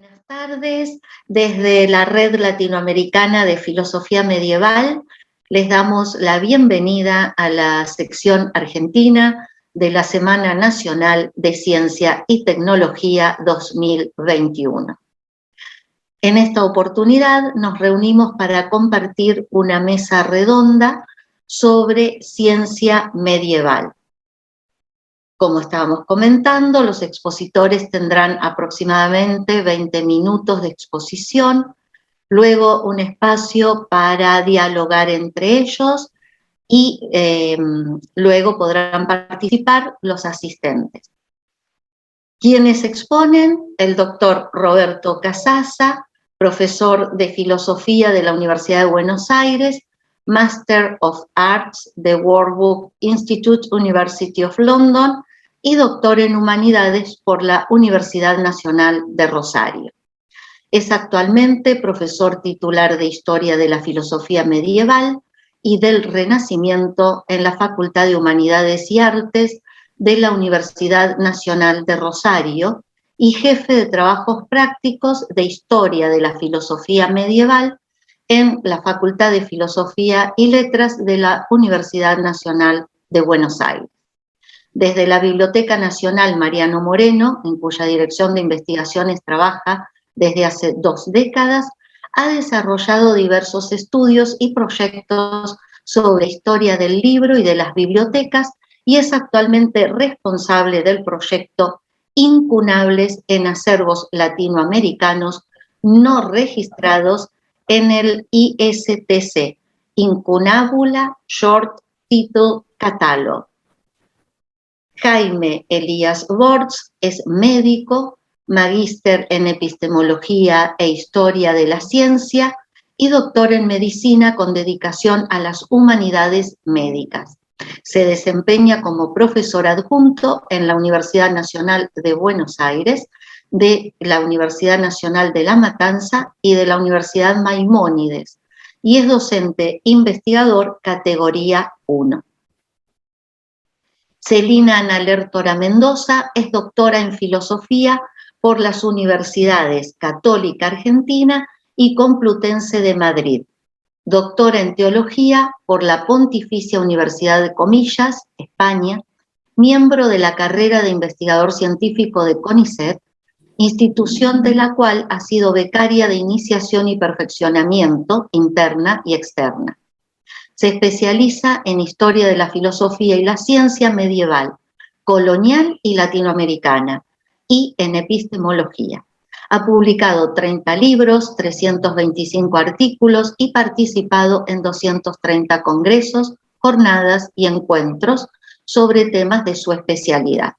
Buenas tardes. Desde la Red Latinoamericana de Filosofía Medieval les damos la bienvenida a la sección argentina de la Semana Nacional de Ciencia y Tecnología 2021. En esta oportunidad nos reunimos para compartir una mesa redonda sobre ciencia medieval. Como estábamos comentando, los expositores tendrán aproximadamente 20 minutos de exposición, luego un espacio para dialogar entre ellos y luego podrán participar los asistentes. Quienes exponen: el doctor Roberto Casassa, profesor de Filosofía de la Universidad de Buenos Aires, Master of Arts de World Book Institute, University of London, y doctor en Humanidades por la Universidad Nacional de Rosario. Es actualmente profesor titular de Historia de la Filosofía Medieval y del Renacimiento en la Facultad de Humanidades y Artes de la Universidad Nacional de Rosario y jefe de trabajos prácticos de Historia de la Filosofía Medieval en la Facultad de Filosofía y Letras de la Universidad Nacional de Buenos Aires. Desde la Biblioteca Nacional Mariano Moreno, en cuya dirección de investigaciones trabaja desde hace 2 décadas, ha desarrollado diversos estudios y proyectos sobre historia del libro y de las bibliotecas y es actualmente responsable del proyecto Incunables en acervos latinoamericanos no registrados en el ISTC, Incunabula Short Title Catalog. Jaime Elías Bortz es médico, magíster en epistemología e historia de la ciencia y doctor en medicina con dedicación a las humanidades médicas. Se desempeña como profesor adjunto en la Universidad Nacional de Buenos Aires, de la Universidad Nacional de La Matanza y de la Universidad Maimónides, y es docente investigador categoría 1. Celina Ana Lertora Mendoza es doctora en Filosofía por las Universidades Católica Argentina y Complutense de Madrid, doctora en Teología por la Pontificia Universidad de Comillas, España, miembro de la carrera de investigador científico de CONICET, institución de la cual ha sido becaria de iniciación y perfeccionamiento interna y externa. Se especializa en historia de la filosofía y la ciencia medieval, colonial y latinoamericana, y en epistemología. Ha publicado 30 libros, 325 artículos y participado en 230 congresos, jornadas y encuentros sobre temas de su especialidad.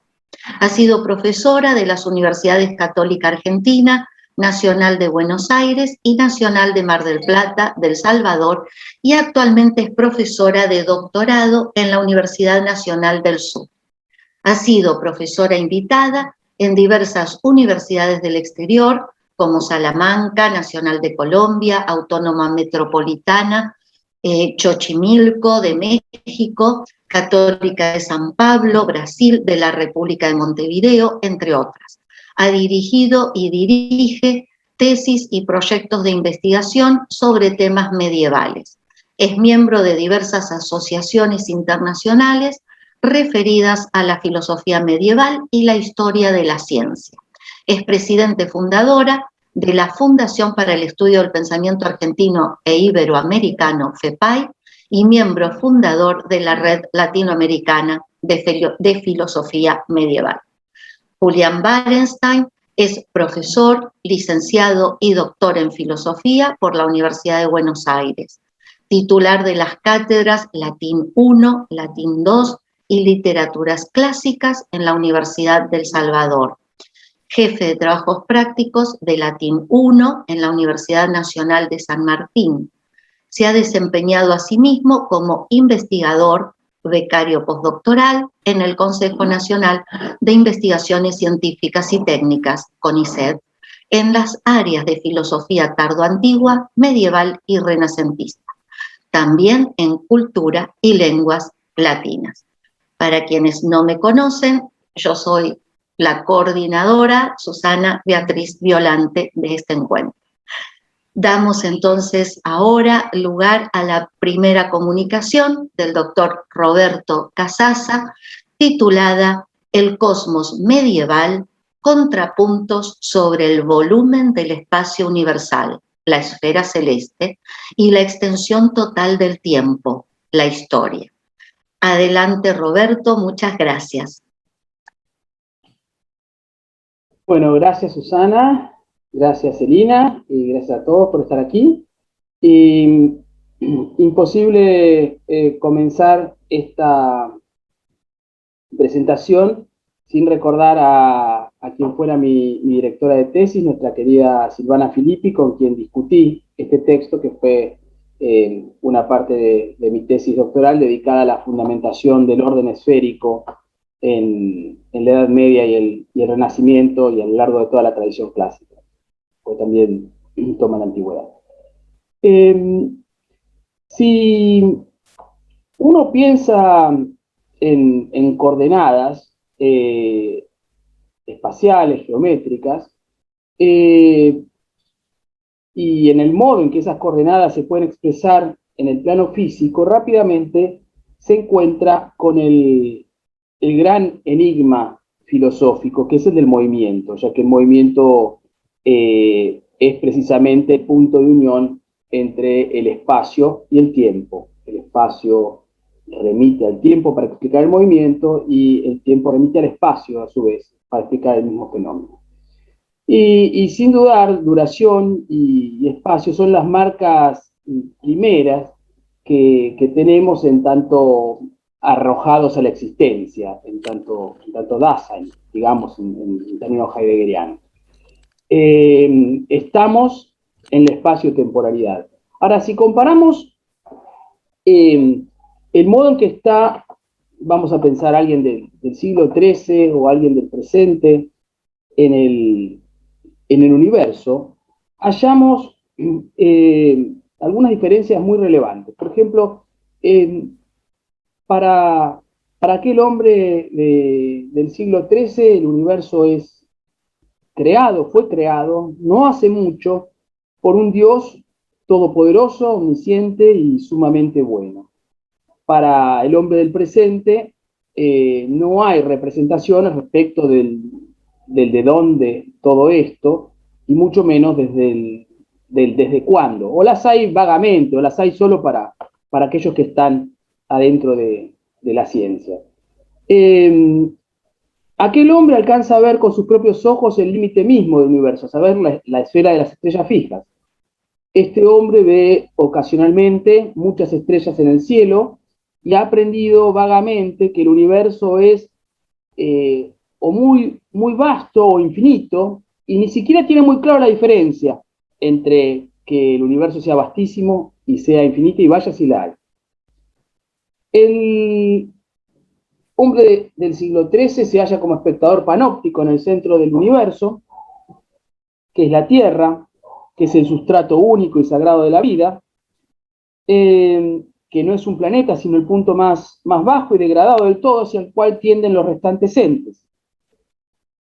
Ha sido profesora de las Universidades Católica Argentina, Nacional de Buenos Aires y Nacional de Mar del Plata, del Salvador, y actualmente es profesora de doctorado en la Universidad Nacional del Sur. Ha sido profesora invitada en diversas universidades del exterior, como Salamanca, Nacional de Colombia, Autónoma Metropolitana, Xochimilco de México, Católica de San Pablo, Brasil, de la República de Montevideo, entre otras. Ha dirigido y dirige tesis y proyectos de investigación sobre temas medievales. Es miembro de diversas asociaciones internacionales referidas a la filosofía medieval y la historia de la ciencia. Es presidente fundadora de la Fundación para el Estudio del Pensamiento Argentino e Iberoamericano, FEPAI, y miembro fundador de la Red Latinoamericana de Filosofía Medieval. Julián Barenstein es profesor, licenciado y doctor en filosofía por la Universidad de Buenos Aires, titular de las cátedras Latín 1, Latín 2 y Literaturas Clásicas en la Universidad del Salvador, jefe de trabajos prácticos de Latín 1 en la Universidad Nacional de San Martín. Se ha desempeñado asimismo como investigador, becario postdoctoral en el Consejo Nacional de Investigaciones Científicas y Técnicas, CONICET, en las áreas de filosofía tardoantigua, medieval y renacentista, también en cultura y lenguas latinas. Para quienes no me conocen, yo soy la coordinadora Susana Beatriz Violante de este encuentro. Damos entonces ahora lugar a la primera comunicación del doctor Roberto Casasa, titulada El cosmos medieval, contrapuntos sobre el volumen del espacio universal, la esfera celeste, y la extensión total del tiempo, la historia. Adelante, Roberto, muchas gracias. Bueno, gracias Susana, gracias Elina y gracias a todos por estar aquí. Imposible comenzar esta presentación sin recordar a quien fuera mi directora de tesis, nuestra querida Silvana Filippi, con quien discutí este texto que fue una parte de mi tesis doctoral dedicada a la fundamentación del orden esférico en la Edad Media y el Renacimiento y a lo largo de toda la tradición clásica, o también toma la antigüedad. Si uno piensa en coordenadas espaciales, geométricas, y en el modo en que esas coordenadas se pueden expresar en el plano físico, rápidamente se encuentra con el gran enigma filosófico, que es el del movimiento, ya que el movimiento es precisamente el punto de unión entre el espacio y el tiempo. El espacio remite al tiempo para explicar el movimiento y el tiempo remite al espacio, a su vez, para explicar el mismo fenómeno. Y sin dudar, duración y espacio son las marcas primeras que tenemos en tanto arrojados a la existencia, en tanto Dasein, digamos, en términos heideggerianos. Estamos en la espacio-temporalidad. Ahora, si comparamos el modo en que está, vamos a pensar alguien del siglo XIII o alguien del presente en el universo, hallamos algunas diferencias muy relevantes. Por ejemplo, para aquel hombre del siglo XIII, el universo fue creado, no hace mucho, por un Dios todopoderoso, omnisciente y sumamente bueno. Para el hombre del presente, no hay representaciones respecto del de dónde todo esto, y mucho menos desde cuándo. O las hay vagamente, o las hay solo para aquellos que están adentro de la ciencia. Aquel hombre alcanza a ver con sus propios ojos el límite mismo del universo, a saber, la esfera de las estrellas fijas. Este hombre ve ocasionalmente muchas estrellas en el cielo y ha aprendido vagamente que el universo es o muy vasto o infinito, y ni siquiera tiene muy claro la diferencia entre que el universo sea vastísimo y sea infinito, y vaya si la hay. El hombre del siglo XIII se halla como espectador panóptico en el centro del universo, que es la Tierra, que es el sustrato único y sagrado de la vida, que no es un planeta, sino el punto más bajo y degradado del todo, hacia el cual tienden los restantes entes.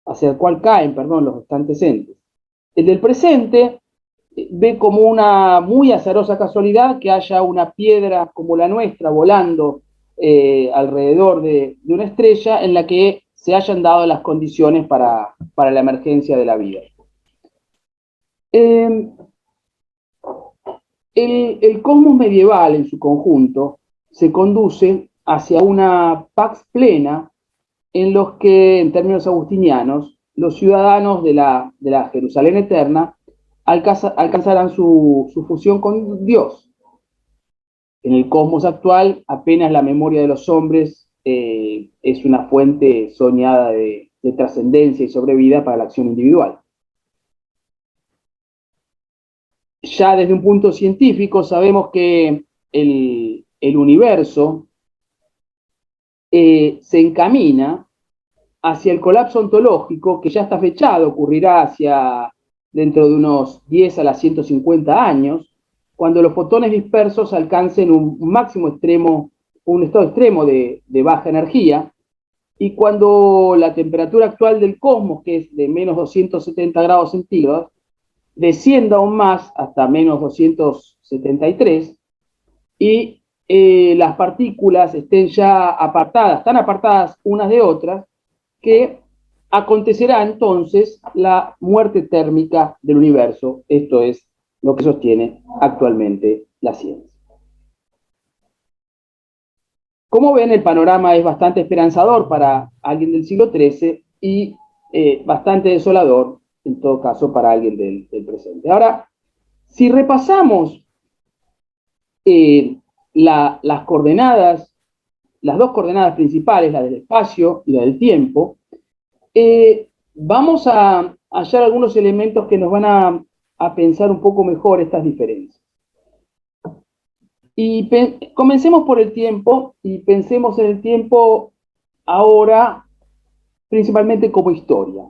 Hacia el cual caen, perdón, los restantes entes. El del presente ve como una muy azarosa casualidad que haya una piedra como la nuestra volando alrededor de una estrella en la que se hayan dado las condiciones para la emergencia de la vida. El cosmos medieval en su conjunto se conduce hacia una pax plena en los que, en términos agustinianos, los ciudadanos de la Jerusalén eterna alcanzarán su fusión con Dios. En el cosmos actual, apenas la memoria de los hombres es una fuente soñada de trascendencia y sobrevida para la acción individual. Ya desde un punto científico sabemos que el universo se encamina hacia el colapso ontológico, que ya está fechado, ocurrirá dentro de unos 10 a las 150 años, cuando los fotones dispersos alcancen un máximo extremo, un estado extremo de baja energía, y cuando la temperatura actual del cosmos, que es de menos 270 grados centígrados, descienda aún más hasta menos 273 y las partículas estén ya apartadas, tan apartadas unas de otras, que acontecerá entonces la muerte térmica del universo. Esto es lo que sostiene actualmente la ciencia. Como ven, el panorama es bastante esperanzador para alguien del siglo XIII y bastante desolador, en todo caso, para alguien del presente. Ahora, si repasamos las coordenadas, las dos coordenadas principales, la del espacio y la del tiempo, vamos a hallar algunos elementos que nos van a pensar un poco mejor estas diferencias. Y comencemos por el tiempo y pensemos en el tiempo ahora principalmente como historia.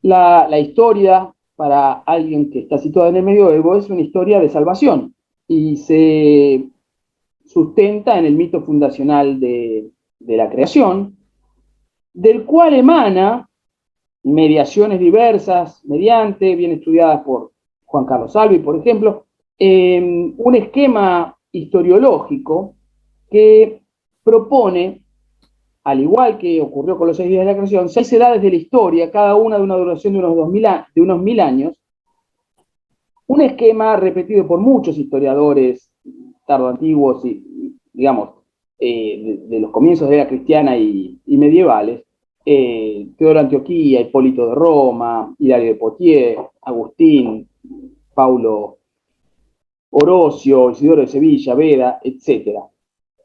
La historia, para alguien que está situado en el medioevo, es una historia de salvación y se sustenta en el mito fundacional de la creación, del cual emana mediaciones diversas, bien estudiadas por Juan Carlos Salvi, por ejemplo, un esquema historiológico que propone, al igual que ocurrió con los 6 días de la creación, 6 edades de la historia, cada una de una duración de unos 1000 años, un esquema repetido por muchos historiadores tardoantiguos y digamos, de los comienzos de la era cristiana y medievales, Teodoro Antioquía, Hipólito de Roma, Hilario de Poitiers, Agustín, Paulo Orocio, Isidoro de Sevilla, Beda, etc.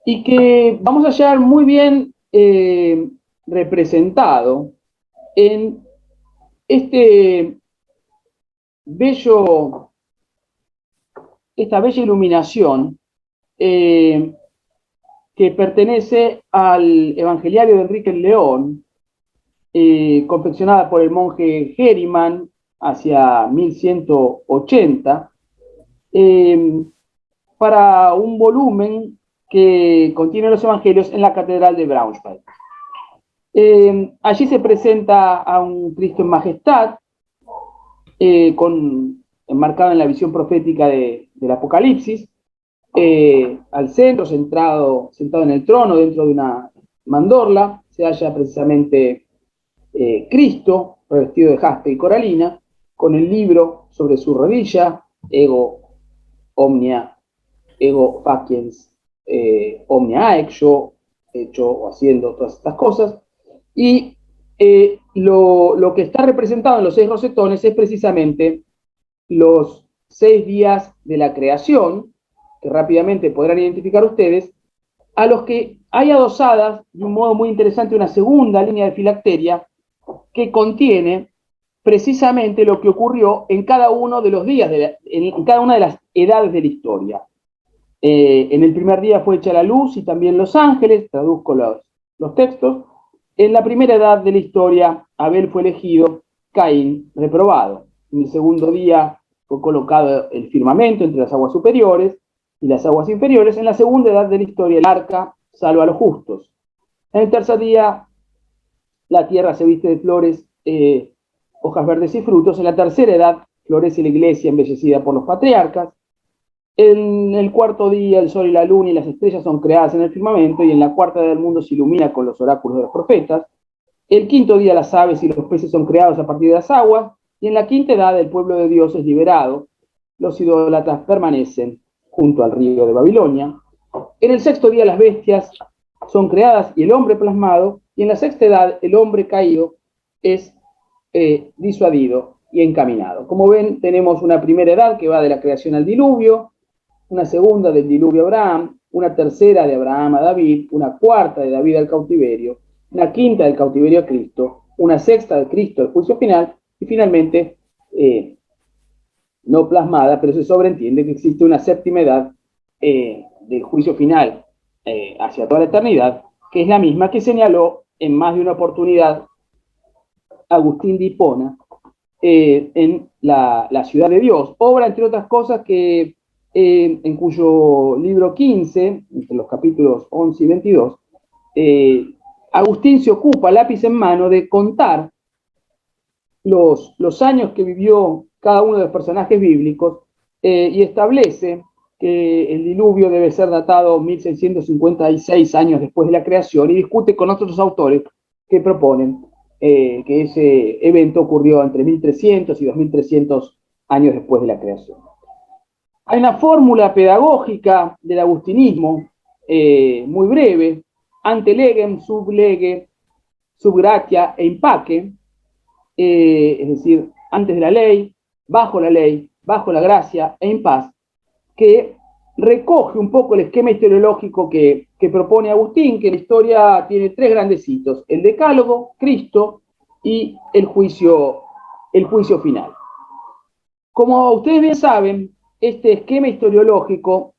Y que vamos a hallar muy bien representado en esta bella iluminación que pertenece al Evangeliario de Enrique el León, confeccionada por el monje Geriman hacia 1180, para un volumen que contiene los evangelios en la Catedral de Braunschweig. Allí se presenta a un Cristo en majestad, enmarcado en la visión profética del Apocalipsis, al centro, sentado en el trono dentro de una mandorla, se halla precisamente Cristo, revestido de jaspe y coralina, con el libro sobre su rodilla, Ego Omnia, Ego Faciens, Omnia Haec, yo hecho o haciendo todas estas cosas, y lo que está representado en los 6 rosetones es precisamente los 6 días de la creación, que rápidamente podrán identificar ustedes, a los que hay adosadas de un modo muy interesante una segunda línea de filacteria que contiene precisamente lo que ocurrió en cada uno de los días, en cada una de las edades de la historia. En el primer día fue hecha la luz y también los ángeles, traduzco los textos. En la primera edad de la historia, Abel fue elegido, Caín reprobado. En el segundo día fue colocado el firmamento entre las aguas superiores y las aguas inferiores. En la segunda edad de la historia, el arca salva a los justos. En el tercer día, la tierra se viste de flores, hojas verdes y frutos. En la tercera edad, florece la iglesia embellecida por los patriarcas. En el cuarto día, el sol y la luna y las estrellas son creadas en el firmamento, y en la cuarta edad del mundo se ilumina con los oráculos de los profetas. El quinto día, las aves y los peces son creados a partir de las aguas, y en la quinta edad, el pueblo de Dios es liberado. Los idólatras permanecen junto al río de Babilonia. En el sexto día, las bestias son creadas y el hombre plasmado, y en la sexta edad, el hombre caído es disuadido y encaminado. Como ven, tenemos una primera edad que va de la creación al diluvio, una segunda del diluvio a Abraham, una tercera de Abraham a David, una cuarta de David al cautiverio, una quinta del cautiverio a Cristo, una sexta de Cristo al juicio final, y finalmente, no plasmada, pero se sobreentiende que existe una séptima edad del juicio final hacia toda la eternidad, que es la misma que señaló en más de una oportunidad Agustín de Hipona en la ciudad de Dios, obra, entre otras cosas, que en cuyo libro 15, entre los capítulos 11 y 22, Agustín se ocupa, lápiz en mano, de contar los años que vivió cada uno de los personajes bíblicos y establece que el diluvio debe ser datado 1656 años después de la creación y discute con otros autores que proponen que ese evento ocurrió entre 1300 y 2300 años después de la creación. Hay una fórmula pedagógica del agustinismo muy breve: ante legem, sub lege, sub gratia e impaque, es decir, antes de la ley, bajo la gracia e en paz, que recoge un poco el esquema historiológico que propone Agustín, que la historia tiene tres grandes hitos: el decálogo, Cristo y el juicio final. Como ustedes bien saben, este esquema historiológico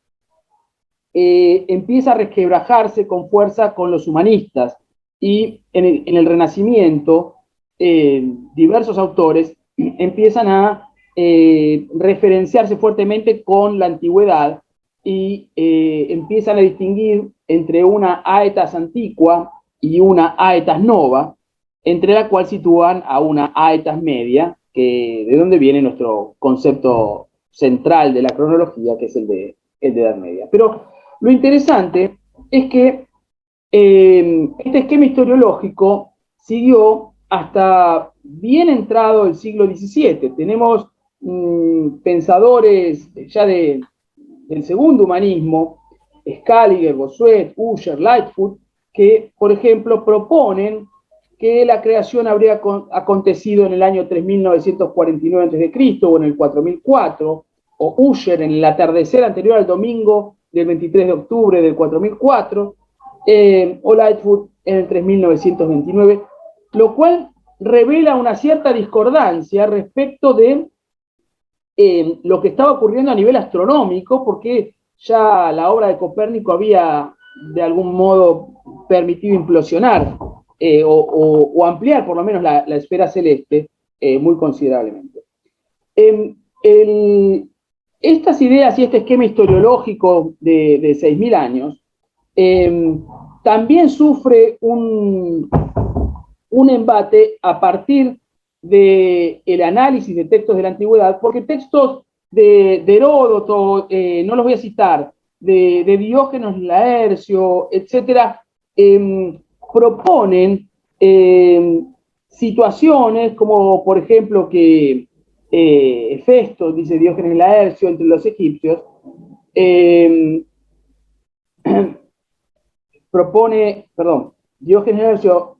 empieza a resquebrajarse con fuerza con los humanistas, y en el Renacimiento diversos autores empiezan a referenciarse fuertemente con la antigüedad y empiezan a distinguir entre una aetas antiqua y una aetas nova, entre la cual sitúan a una aetas media, que de donde viene nuestro concepto central de la cronología, que es el de Edad Media. Pero lo interesante es que este esquema historiológico siguió hasta bien entrado el siglo XVII. Tenemos pensadores ya del segundo humanismo, Scaliger, Bossuet, Usher, Lightfoot, que, por ejemplo, proponen que la creación habría acontecido en el año 3949 a.C. o en el 4004, o Usher en el atardecer anterior al domingo del 23 de octubre del 4004, o Lightfoot en el 3929, lo cual revela una cierta discordancia respecto de lo que estaba ocurriendo a nivel astronómico, porque ya la obra de Copérnico había de algún modo permitido implosionar o ampliar por lo menos la esfera celeste muy considerablemente. Estas ideas y este esquema historiológico de 6.000 años también sufre un embate a partir del análisis de textos de la antigüedad, porque textos de Heródoto, no los voy a citar, de Diógenes Laercio, etcétera, proponen situaciones como, por ejemplo, que Hefesto, dice Diógenes Laercio, entre los egipcios, Diógenes Laercio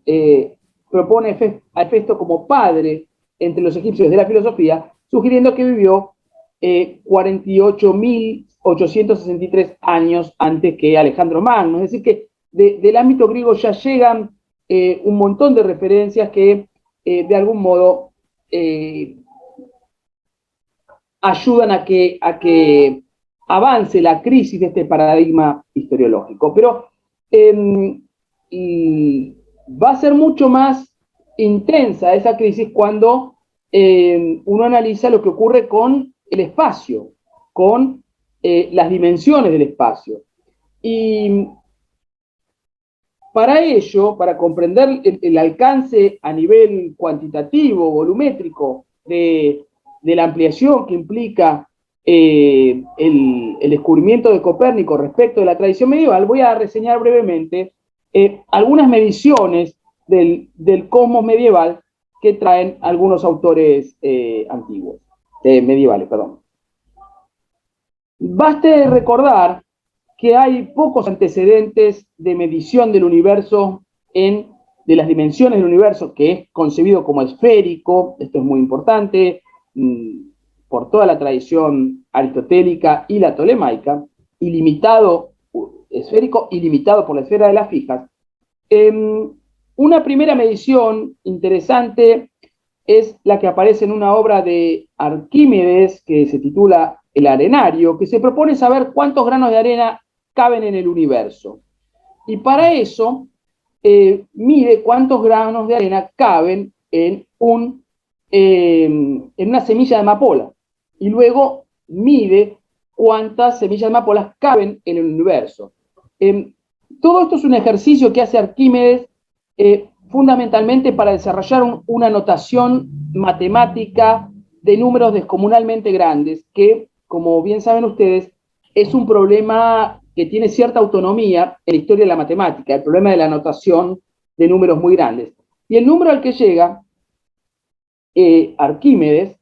propone a Hefesto como padre entre los egipcios de la filosofía, sugiriendo que vivió 48.863 años antes que Alejandro Magno. Es decir, que del ámbito griego ya llegan un montón de referencias que de algún modo ayudan a que avance la crisis de este paradigma historiológico. Pero va a ser mucho más intensa esa crisis cuando uno analiza lo que ocurre con el espacio, con las dimensiones del espacio. Y para ello, para comprender el alcance a nivel cuantitativo, volumétrico, de la ampliación que implica el descubrimiento de Copérnico respecto de la tradición medieval, voy a reseñar brevemente algunas mediciones del cosmos medieval que traen algunos autores medievales. Baste recordar que hay pocos antecedentes de medición del universo, de las dimensiones del universo, que es concebido como esférico. Esto es muy importante por toda la tradición aristotélica y la tolemaica, ilimitado, esférico ilimitado por la esfera de las fijas. Una primera medición interesante es la que aparece en una obra de Arquímedes que se titula El Arenario, que se propone saber cuántos granos de arena caben en el universo. Y para eso mide cuántos granos de arena caben en una semilla de amapola. Y luego mide cuántas semillas de amapolas caben en el universo. Todo esto es un ejercicio que hace Arquímedes fundamentalmente para desarrollar una notación matemática de números descomunalmente grandes, que, como bien saben ustedes, es un problema que tiene cierta autonomía en la historia de la matemática, el problema de la notación de números muy grandes. Y el número al que llega Arquímedes,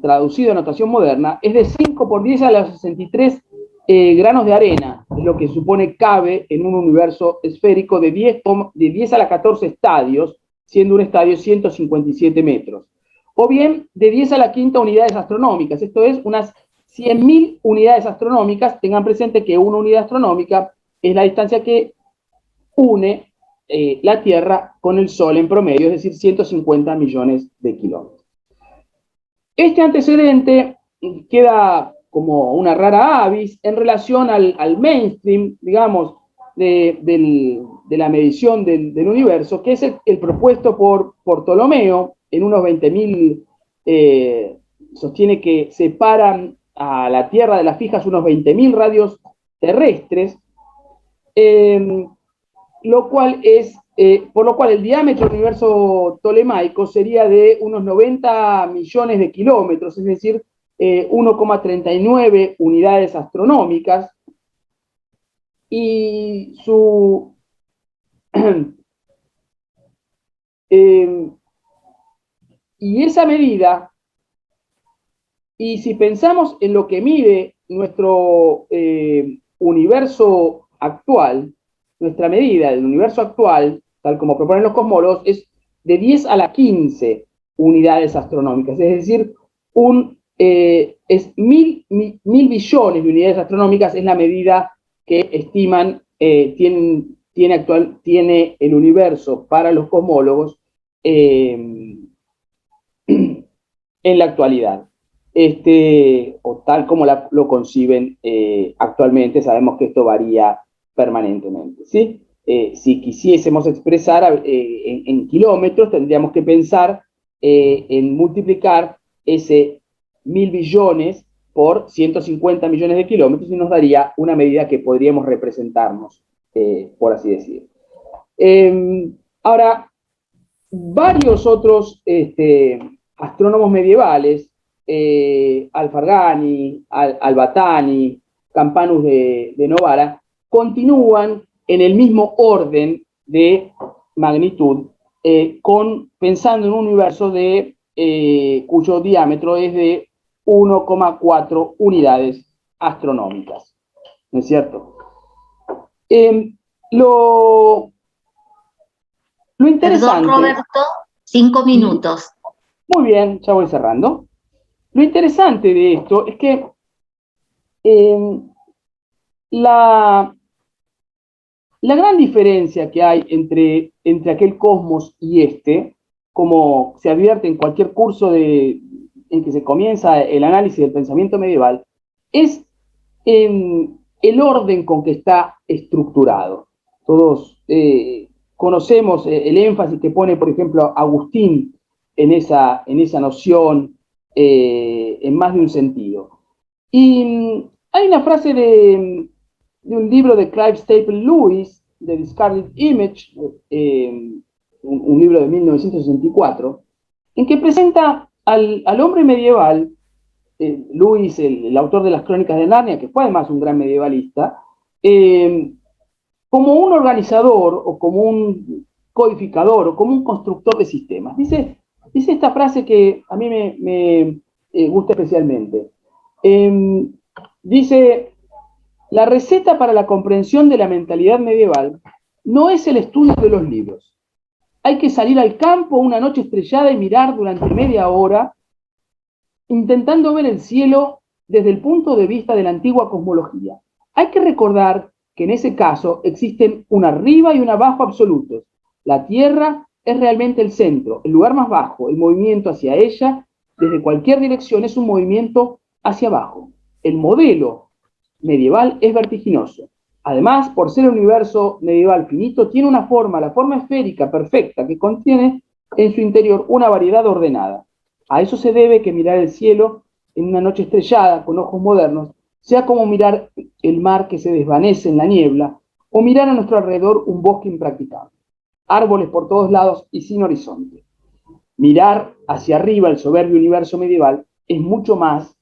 traducido a notación moderna, es de 5 por 10 a la 63 granos de arena, es lo que supone cabe en un universo esférico de 10 a la 14 estadios, siendo un estadio 157 metros. O bien de 10 a la quinta unidades astronómicas, esto es unas 100.000 unidades astronómicas. Tengan presente que una unidad astronómica es la distancia que une la Tierra con el Sol en promedio, es decir, 150 millones de kilómetros. Este antecedente queda como una rara avis en relación al mainstream, digamos, de la medición del universo, que es el propuesto por Ptolomeo en unos 20.000, sostiene que separan a la Tierra de las fijas unos 20.000 radios terrestres, por lo cual el diámetro del universo tolemaico sería de unos 90 millones de kilómetros, es decir, 1,39 unidades astronómicas, y y esa medida, y si pensamos en lo que mide nuestro universo actual, nuestra medida del universo actual, tal como proponen los cosmólogos, es de 10 a la 15 unidades astronómicas, es decir, es mil billones de unidades astronómicas, es la medida que estiman tiene el universo para los cosmólogos en la actualidad. O tal como lo conciben actualmente. Sabemos que esto varía permanentemente, ¿sí? Si quisiésemos expresar en kilómetros, tendríamos que pensar en multiplicar ese 1.000 billones por 150 millones de kilómetros y nos daría una medida que podríamos representarnos, por así decir. Ahora, varios otros astrónomos medievales, Alfargani, Albatani, Campanus de Novara, continúan en el mismo orden de magnitud, pensando en un universo cuyo diámetro es de 1,4 unidades astronómicas, ¿no es cierto? Lo interesante... Perdón, Roberto, 5 minutos. Muy bien, ya voy cerrando. Lo interesante de esto es que la gran diferencia que hay entre aquel cosmos y como se advierte en cualquier curso en que se comienza el análisis del pensamiento medieval, es el orden con que está estructurado. Todos conocemos el énfasis que pone, por ejemplo, Agustín en esa noción en más de un sentido. Y hay una frase de un libro de Clive Staple Lewis, de The Scarlet Image, un libro de 1964, en que presenta al hombre medieval, Lewis, el autor de las Crónicas de Narnia, que fue además un gran medievalista, como un organizador o como un codificador o como un constructor de sistemas. Dice esta frase que a mí me gusta especialmente. Dice: la receta para la comprensión de la mentalidad medieval no es el estudio de los libros. Hay que salir al campo una noche estrellada y mirar durante media hora, intentando ver el cielo desde el punto de vista de la antigua cosmología. Hay que recordar que en ese caso existen un arriba y un abajo absolutos. La Tierra es realmente el centro, el lugar más bajo. El movimiento hacia ella, desde cualquier dirección, es un movimiento hacia abajo. El modelo medieval es vertiginoso. Además, por ser el universo medieval finito, tiene una forma, la forma esférica perfecta, que contiene en su interior una variedad ordenada. A eso se debe que mirar el cielo en una noche estrellada con ojos modernos sea como mirar el mar que se desvanece en la niebla o mirar a nuestro alrededor un bosque impracticable. árboles por todos lados y sin horizonte. Mirar hacia arriba el soberbio universo medieval es mucho más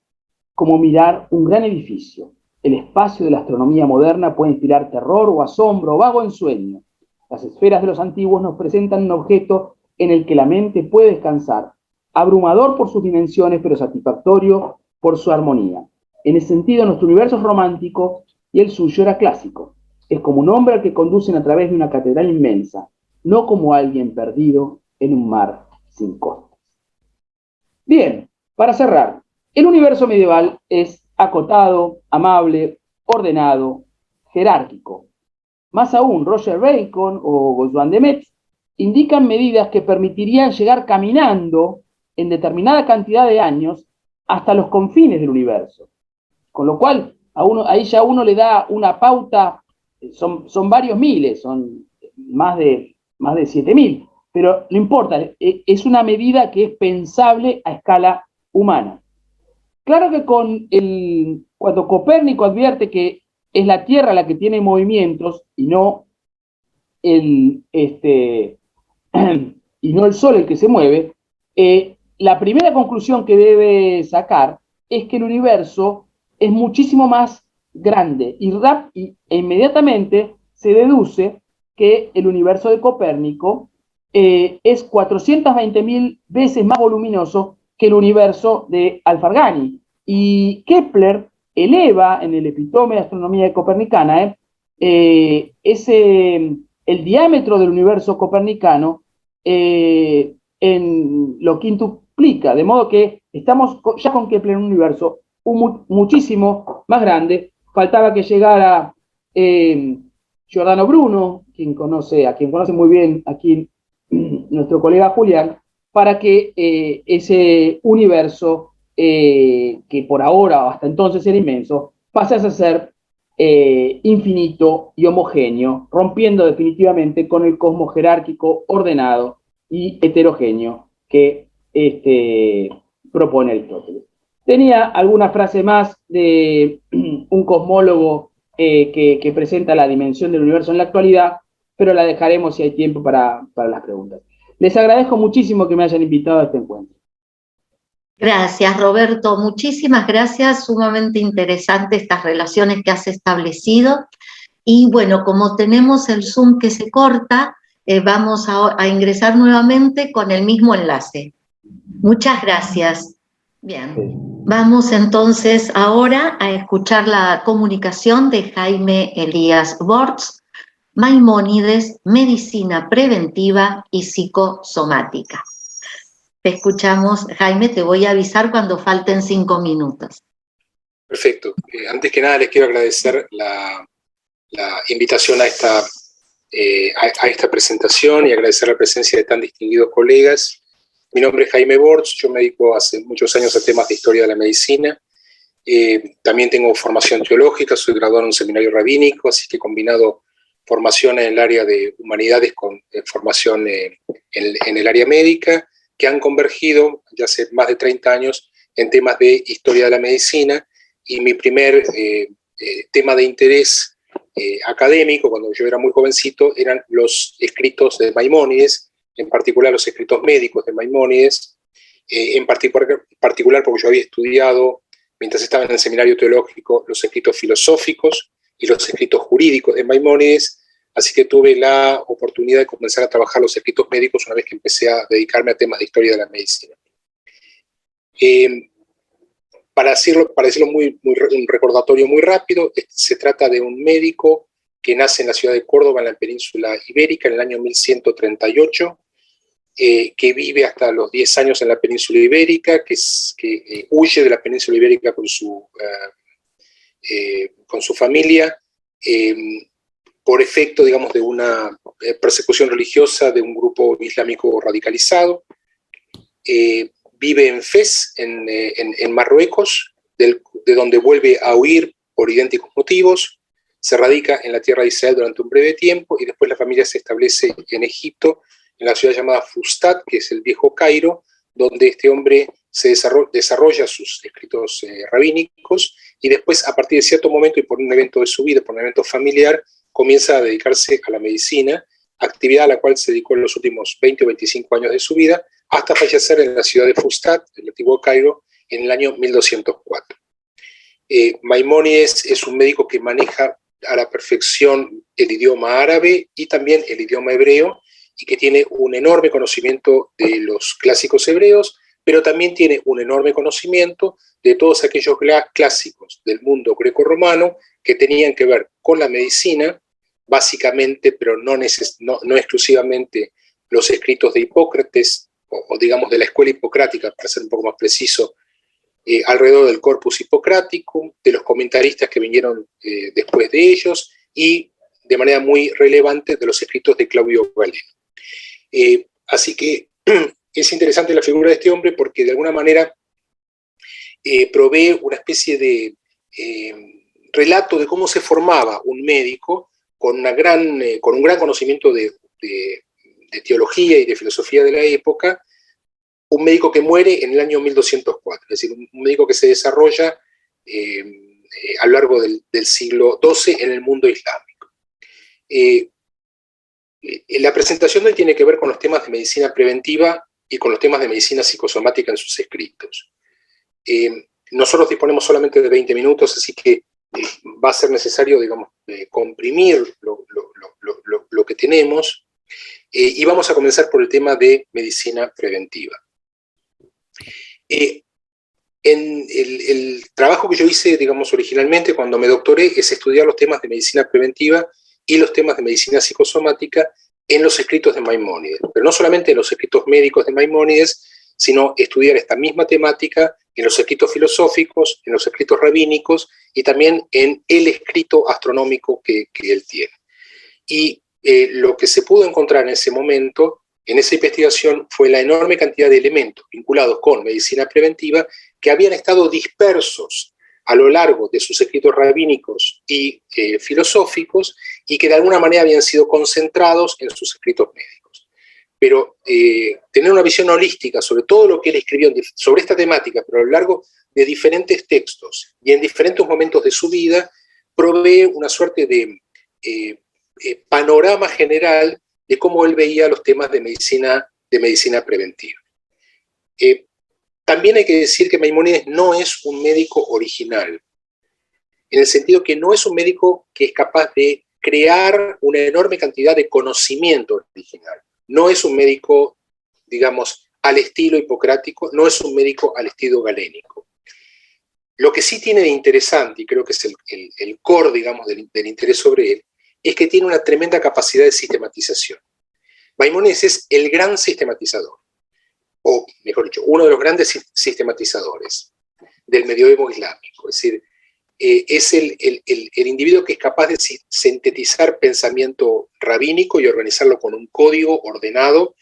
como mirar un gran edificio. El espacio de la astronomía moderna puede inspirar terror o asombro o vago ensueño. Las esferas de los antiguos nos presentan un objeto en el que la mente puede descansar, abrumador por sus dimensiones, pero satisfactorio por su armonía. En ese sentido, nuestro universo es romántico y el suyo era clásico. Es como un hombre al que conducen a través de una catedral inmensa, no como alguien perdido en un mar sin costas. Bien, para cerrar, el universo medieval es acotado, amable, ordenado, jerárquico. Más aún, Roger Bacon o Gossuin de Metz indican medidas que permitirían llegar caminando en determinada cantidad de años hasta los confines del universo. Con lo cual, ahí ya uno le da una pauta, son varios miles, son más de 7.000, pero no importa, es una medida que es pensable a escala humana. Claro que cuando Copérnico advierte que es la Tierra la que tiene movimientos y no el Sol el que se mueve, la primera conclusión que debe sacar es que el universo es muchísimo más grande e inmediatamente se deduce que el universo de Copérnico es 420.000 veces más voluminoso que el universo de Alfargani. Y Kepler eleva en el epitome de astronomía copernicana el diámetro del universo copernicano lo quintuplica, de modo que estamos ya con Kepler en un universo muchísimo más grande. Faltaba que llegara Giordano Bruno, a quien conoce muy bien aquí nuestro colega Julián, para que ese universo, que por ahora o hasta entonces era inmenso, pasase a ser infinito y homogéneo, rompiendo definitivamente con el cosmos jerárquico, ordenado y heterogéneo que propone Aristóteles. Tenía alguna frase más de un cosmólogo que presenta la dimensión del universo en la actualidad, pero la dejaremos si hay tiempo para las preguntas. Les agradezco muchísimo que me hayan invitado a este encuentro. Gracias, Roberto. Muchísimas gracias. Sumamente interesante estas relaciones que has establecido. Y bueno, como tenemos el Zoom que se corta, vamos a ingresar nuevamente con el mismo enlace. Muchas gracias. Bien, vamos entonces ahora a escuchar la comunicación de Jaime Elías Bortz, Maimónides, Medicina Preventiva y Psicosomática. Te escuchamos, Jaime, te voy a avisar cuando falten 5 minutos. Perfecto. Antes que nada les quiero agradecer la invitación a esta presentación y agradecer la presencia de tan distinguidos colegas. Mi nombre es Jaime Bortz, yo me dedico hace muchos años a temas de historia de la medicina. También tengo formación teológica, soy graduado en un seminario rabínico, así que he combinado formación en el área de humanidades con formación en el área médica, que han convergido ya hace más de 30 años en temas de historia de la medicina, y mi primer tema de interés académico, cuando yo era muy jovencito, eran los escritos de Maimónides, en particular los escritos médicos de Maimónides, en particular porque yo había estudiado, mientras estaba en el seminario teológico, los escritos filosóficos y los escritos jurídicos de Maimónides, así que tuve la oportunidad de comenzar a trabajar los escritos médicos una vez que empecé a dedicarme a temas de historia de la medicina. Para decirlo un recordatorio muy rápido, se trata de un médico que nace en la ciudad de Córdoba, en la península ibérica, en el año 1138, que vive hasta los 10 años en la península ibérica, que huye de la península ibérica con su familia, por efecto, digamos, de una persecución religiosa de un grupo islámico radicalizado. Vive en Fez, en Marruecos, de donde vuelve a huir por idénticos motivos. Se radica en la tierra de Israel durante un breve tiempo y después la familia se establece en Egipto, en la ciudad llamada Fustat, que es el viejo Cairo, donde este hombre se desarrolla sus escritos rabínicos, y después, a partir de cierto momento y por un evento de su vida, por un evento familiar, comienza a dedicarse a la medicina actividad a la cual se dedicó en los últimos 20 o 25 años de su vida, hasta fallecer en la ciudad de Fustat, en el antiguo Cairo, en el año 1204. Maimónides es un médico que maneja a la perfección el idioma árabe y también el idioma hebreo, y que tiene un enorme conocimiento de los clásicos hebreos, pero también tiene un enorme conocimiento de todos aquellos clásicos del mundo grecorromano que tenían que ver con la medicina, básicamente, pero no exclusivamente, los escritos de Hipócrates, o digamos de la escuela hipocrática, para ser un poco más preciso, alrededor del Corpus Hippocraticum, de los comentaristas que vinieron después de ellos, y de manera muy relevante de los escritos de Claudio Galeno. Así que es interesante la figura de este hombre porque de alguna manera provee una especie de relato de cómo se formaba un médico con un gran conocimiento de teología y de filosofía de la época, un médico que muere en el año 1204, es decir, un médico que se desarrolla a lo largo del siglo XII en el mundo islámico. La presentación de hoy tiene que ver con los temas de medicina preventiva y con los temas de medicina psicosomática en sus escritos. Nosotros disponemos solamente de 20 minutos, así que va a ser necesario, digamos, comprimir lo que tenemos, y vamos a comenzar por el tema de medicina preventiva. El trabajo que yo hice, digamos, originalmente cuando me doctoré es estudiar los temas de medicina preventiva y los temas de medicina psicosomática en los escritos de Maimónides, pero no solamente en los escritos médicos de Maimónides, sino estudiar esta misma temática en los escritos filosóficos, en los escritos rabínicos y también en el escrito astronómico que él tiene. Y lo que se pudo encontrar en ese momento, en esa investigación, fue la enorme cantidad de elementos vinculados con medicina preventiva que habían estado dispersos a lo largo de sus escritos rabínicos y filosóficos, y que de alguna manera habían sido concentrados en sus escritos médicos. Pero tener una visión holística sobre todo lo que él escribió sobre esta temática, pero a lo largo de diferentes textos y en diferentes momentos de su vida, provee una suerte de panorama general de cómo él veía los temas de medicina preventiva. También hay que decir que Maimónides no es un médico original, en el sentido que no es un médico que es capaz de crear una enorme cantidad de conocimiento original. No es un médico, digamos, al estilo hipocrático, no es un médico al estilo galénico. Lo que sí tiene de interesante, y creo que es el core, digamos, del interés sobre él, es que tiene una tremenda capacidad de sistematización. Maimónides es el gran sistematizador, o mejor dicho, uno de los grandes sistematizadores del medioevo islámico. Es decir, es el individuo que es capaz de sintetizar pensamiento rabínico y organizarlo con un código ordenado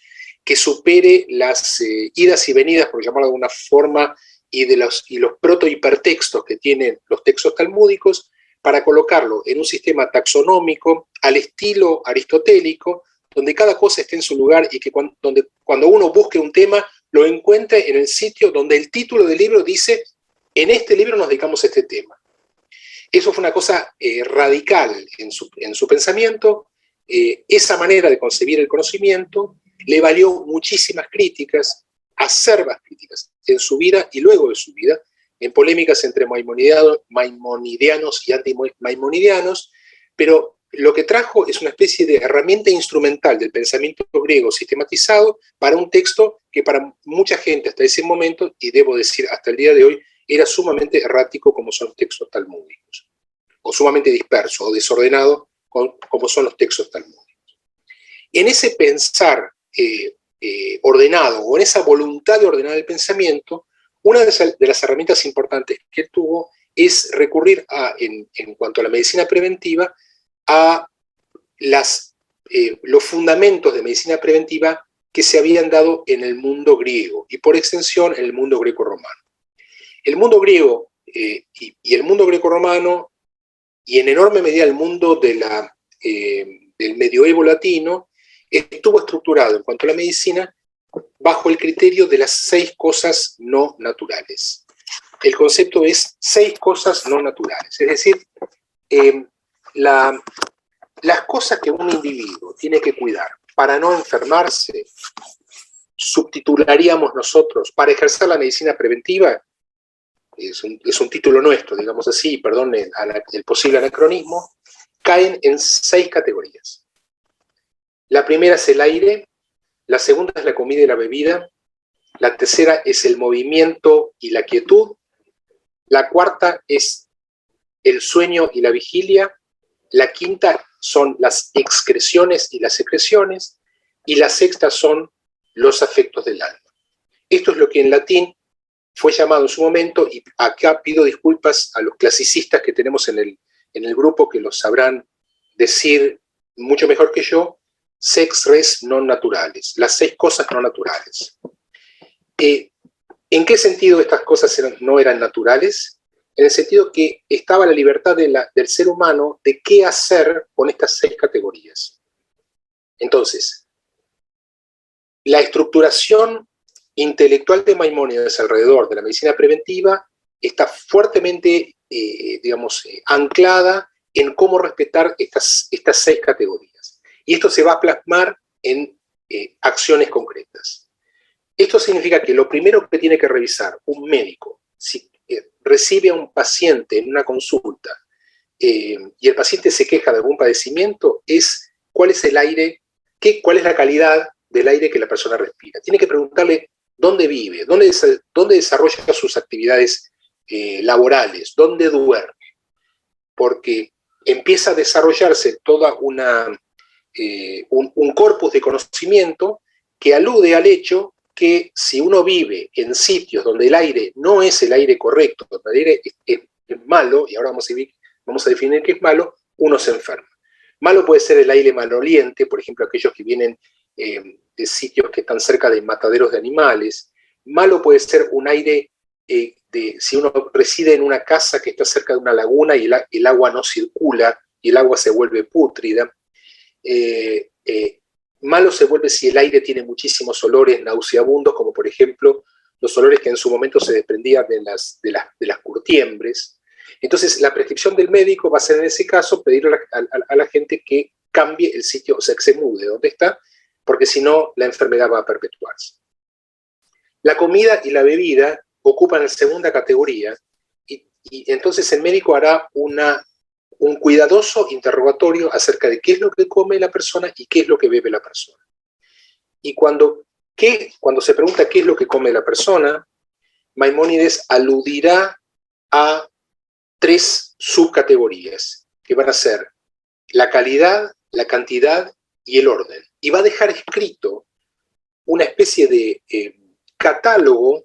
que supere las idas y venidas, por llamarlo de alguna forma, y los proto-hipertextos que tienen los textos talmúdicos, para colocarlo en un sistema taxonómico al estilo aristotélico, donde cada cosa esté en su lugar y que cuando uno busque un tema, lo encuentre en el sitio donde el título del libro dice: en este libro nos dedicamos a este tema. Eso fue una cosa radical en su pensamiento. Esa manera de concebir el conocimiento le valió muchísimas críticas, acerbas críticas, en su vida y luego de su vida, en polémicas entre maimonidianos y anti-maimonidianos, pero lo que trajo es una especie de herramienta instrumental del pensamiento griego sistematizado para un texto que para mucha gente hasta ese momento, y debo decir hasta el día de hoy, era sumamente errático como son los textos talmúdicos, o sumamente disperso o desordenado como son los textos talmúdicos. En ese pensar ordenado, o en esa voluntad de ordenar el pensamiento, una de las herramientas importantes que él tuvo es recurrir en cuanto a la medicina preventiva, a los fundamentos de medicina preventiva que se habían dado en el mundo griego, y por extensión en el mundo greco-romano. El mundo griego y el mundo greco-romano, y en enorme medida el mundo del medioevo latino, estuvo estructurado en cuanto a la medicina bajo el criterio de las 6 cosas no naturales. El concepto es 6 cosas no naturales, es decir, la las cosas que un individuo tiene que cuidar para no enfermarse, subtitularíamos nosotros, para ejercer la medicina preventiva, es un título nuestro, digamos así, perdón el posible anacronismo, caen en 6 categorías. La primera es el aire, la segunda es la comida y la bebida, la tercera es el movimiento y la quietud, la cuarta es el sueño y la vigilia, la quinta son las excreciones y las secreciones, y la sexta son los afectos del alma. Esto es lo que en latín fue llamado en su momento, y acá pido disculpas a los clasicistas que tenemos en el grupo, que lo sabrán decir mucho mejor que yo, sex res non naturales, las 6 cosas no naturales. ¿En qué sentido estas cosas no eran naturales? En el sentido que estaba la libertad del ser humano de qué hacer con estas 6 categorías. Entonces, la estructuración intelectual de Maimónides alrededor de la medicina preventiva está fuertemente, anclada en cómo respetar estas 6 categorías. Y esto se va a plasmar en acciones concretas. Esto significa que lo primero que tiene que revisar un médico, si recibe a un paciente en una consulta y el paciente se queja de algún padecimiento, es cuál es el aire, cuál es la calidad del aire que la persona respira. Tiene que preguntarle dónde vive, dónde desarrolla sus actividades laborales, dónde duerme, porque empieza a desarrollarse toda un corpus de conocimiento que alude al hecho que si uno vive en sitios donde el aire no es el aire correcto, donde el aire es malo, y ahora vamos a definir qué es malo, uno se enferma. Malo puede ser el aire maloliente, por ejemplo, aquellos que vienen de sitios que están cerca de mataderos de animales. Malo puede ser un aire si uno reside en una casa que está cerca de una laguna y el agua no circula y el agua se vuelve pútrida. Malo se vuelve si el aire tiene muchísimos olores nauseabundos, como por ejemplo los olores que en su momento se desprendían de las curtiembres. Entonces la prescripción del médico va a ser en ese caso pedirle a la gente que cambie el sitio, o sea, que se mude donde está, porque si no la enfermedad va a perpetuarse. La comida y la bebida ocupan la segunda categoría, y entonces el médico hará un cuidadoso interrogatorio acerca de qué es lo que come la persona y qué es lo que bebe la persona. Y cuando se pregunta qué es lo que come la persona, Maimónides aludirá a 3 subcategorías, que van a ser la calidad, la cantidad y el orden. Y va a dejar escrito una especie de catálogo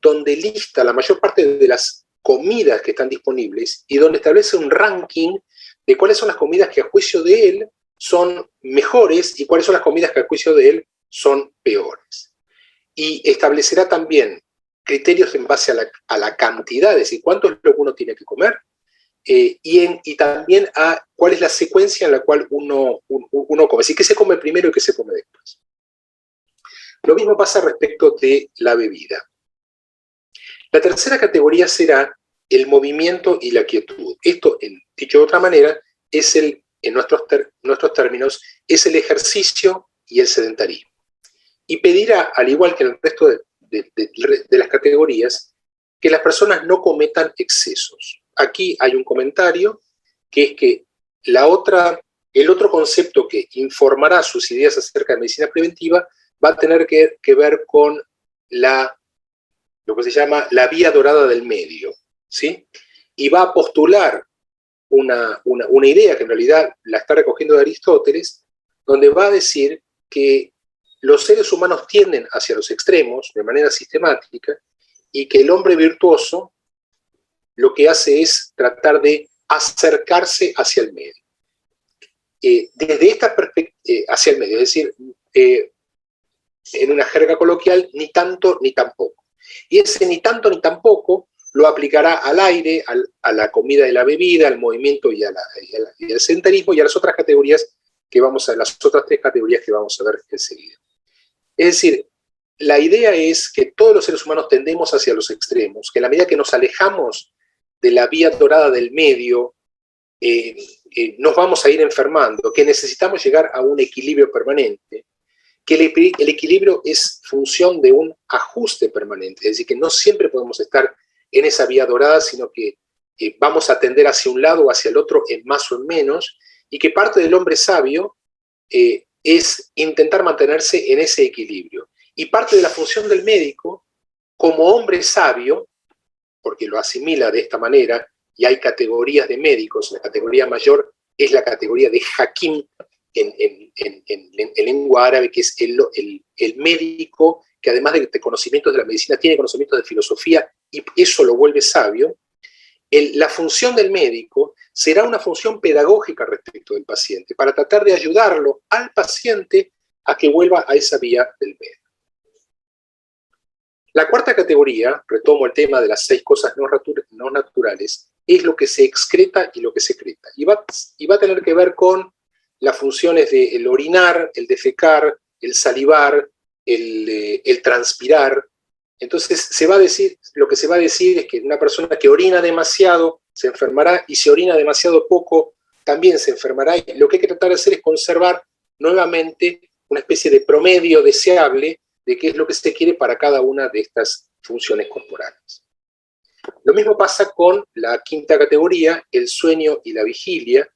donde lista la mayor parte de las comidas que están disponibles y donde establece un ranking de cuáles son las comidas que a juicio de él son mejores y cuáles son las comidas que a juicio de él son peores. Y establecerá también criterios en base a la cantidad, es decir, cuánto es lo que uno tiene que comer, y también a cuál es la secuencia en la cual uno come, es decir, qué se come primero y qué se come después. Lo mismo pasa respecto de la bebida. La tercera categoría será el movimiento y la quietud. Esto, dicho de otra manera, es en nuestros términos, es el ejercicio y el sedentarismo. Y pedirá, al igual que en el resto de las categorías, que las personas no cometan excesos. Aquí hay un comentario, que es que el otro concepto que informará sus ideas acerca de medicina preventiva va a tener que ver con lo que se llama la vía dorada del medio, ¿sí? Y va a postular una idea que en realidad la está recogiendo de Aristóteles, donde va a decir que los seres humanos tienden hacia los extremos de manera sistemática y que el hombre virtuoso lo que hace es tratar de acercarse hacia el medio. Desde esta perspectiva, hacia el medio, es decir, en una jerga coloquial, ni tanto ni tampoco. Y ese ni tanto ni tampoco lo aplicará al aire, a la comida y la bebida, al movimiento y al sedentarismo y a las otras categorías las otras 3 categorías que vamos a ver enseguida. Es decir, la idea es que todos los seres humanos tendemos hacia los extremos, que en la medida que nos alejamos de la vía dorada del medio, nos vamos a ir enfermando, que necesitamos llegar a un equilibrio permanente, que el equilibrio es función de un ajuste permanente, es decir, que no siempre podemos estar en esa vía dorada, sino que vamos a tender hacia un lado o hacia el otro en más o en menos, y que parte del hombre sabio es intentar mantenerse en ese equilibrio. Y parte de la función del médico, como hombre sabio, porque lo asimila de esta manera, y hay categorías de médicos, la categoría mayor es la categoría de hakim en lengua árabe, que es el médico que además de conocimientos de la medicina tiene conocimientos de filosofía, y eso lo vuelve sabio. La función del médico será una función pedagógica respecto del paciente, para tratar de ayudarlo al paciente a que vuelva a esa vía del medio. La cuarta categoría, retomo el tema de las 6 cosas no naturales, es lo que se excreta y lo que se secreta. Y va a tener que ver con las funciones del orinar, el defecar, el salivar, el transpirar. Entonces lo que se va a decir es que una persona que orina demasiado se enfermará, y si orina demasiado poco también se enfermará. Y lo que hay que tratar de hacer es conservar nuevamente una especie de promedio deseable de qué es lo que se quiere para cada una de estas funciones corporales. Lo mismo pasa con la quinta categoría, el sueño y la vigilia.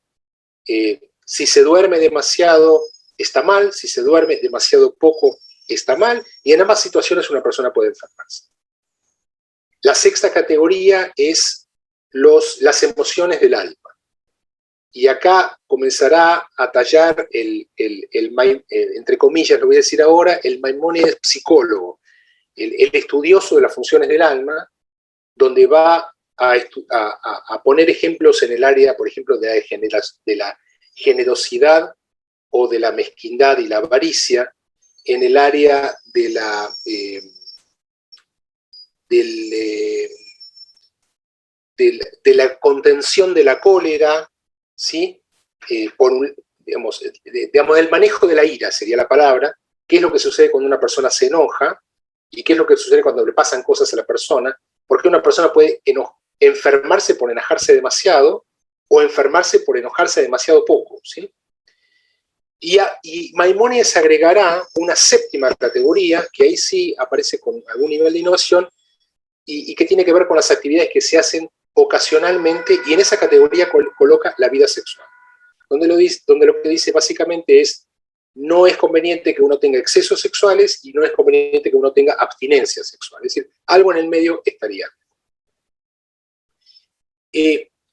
Si se duerme demasiado está mal, si se duerme demasiado poco está mal, y en ambas situaciones una persona puede enfermarse. La sexta categoría es las emociones del alma. Y acá comenzará a tallar entre comillas, lo voy a decir ahora, el Maimónides psicólogo, el estudioso de las funciones del alma, donde va a poner ejemplos en el área, por ejemplo, de la generosidad o de la mezquindad y la avaricia, en el área de la contención de la cólera, ¿sí? Del manejo de la ira sería la palabra, qué es lo que sucede cuando una persona se enoja y qué es lo que sucede cuando le pasan cosas a la persona, porque una persona puede enfermarse por enojarse demasiado o enfermarse por enojarse demasiado poco, ¿sí? Y Maimónides agregará una séptima categoría, que ahí sí aparece con algún nivel de innovación, y que tiene que ver con las actividades que se hacen ocasionalmente, y en esa categoría coloca la vida sexual, donde lo que dice básicamente es: no es conveniente que uno tenga excesos sexuales y no es conveniente que uno tenga abstinencia sexual, es decir, algo en el medio estaría.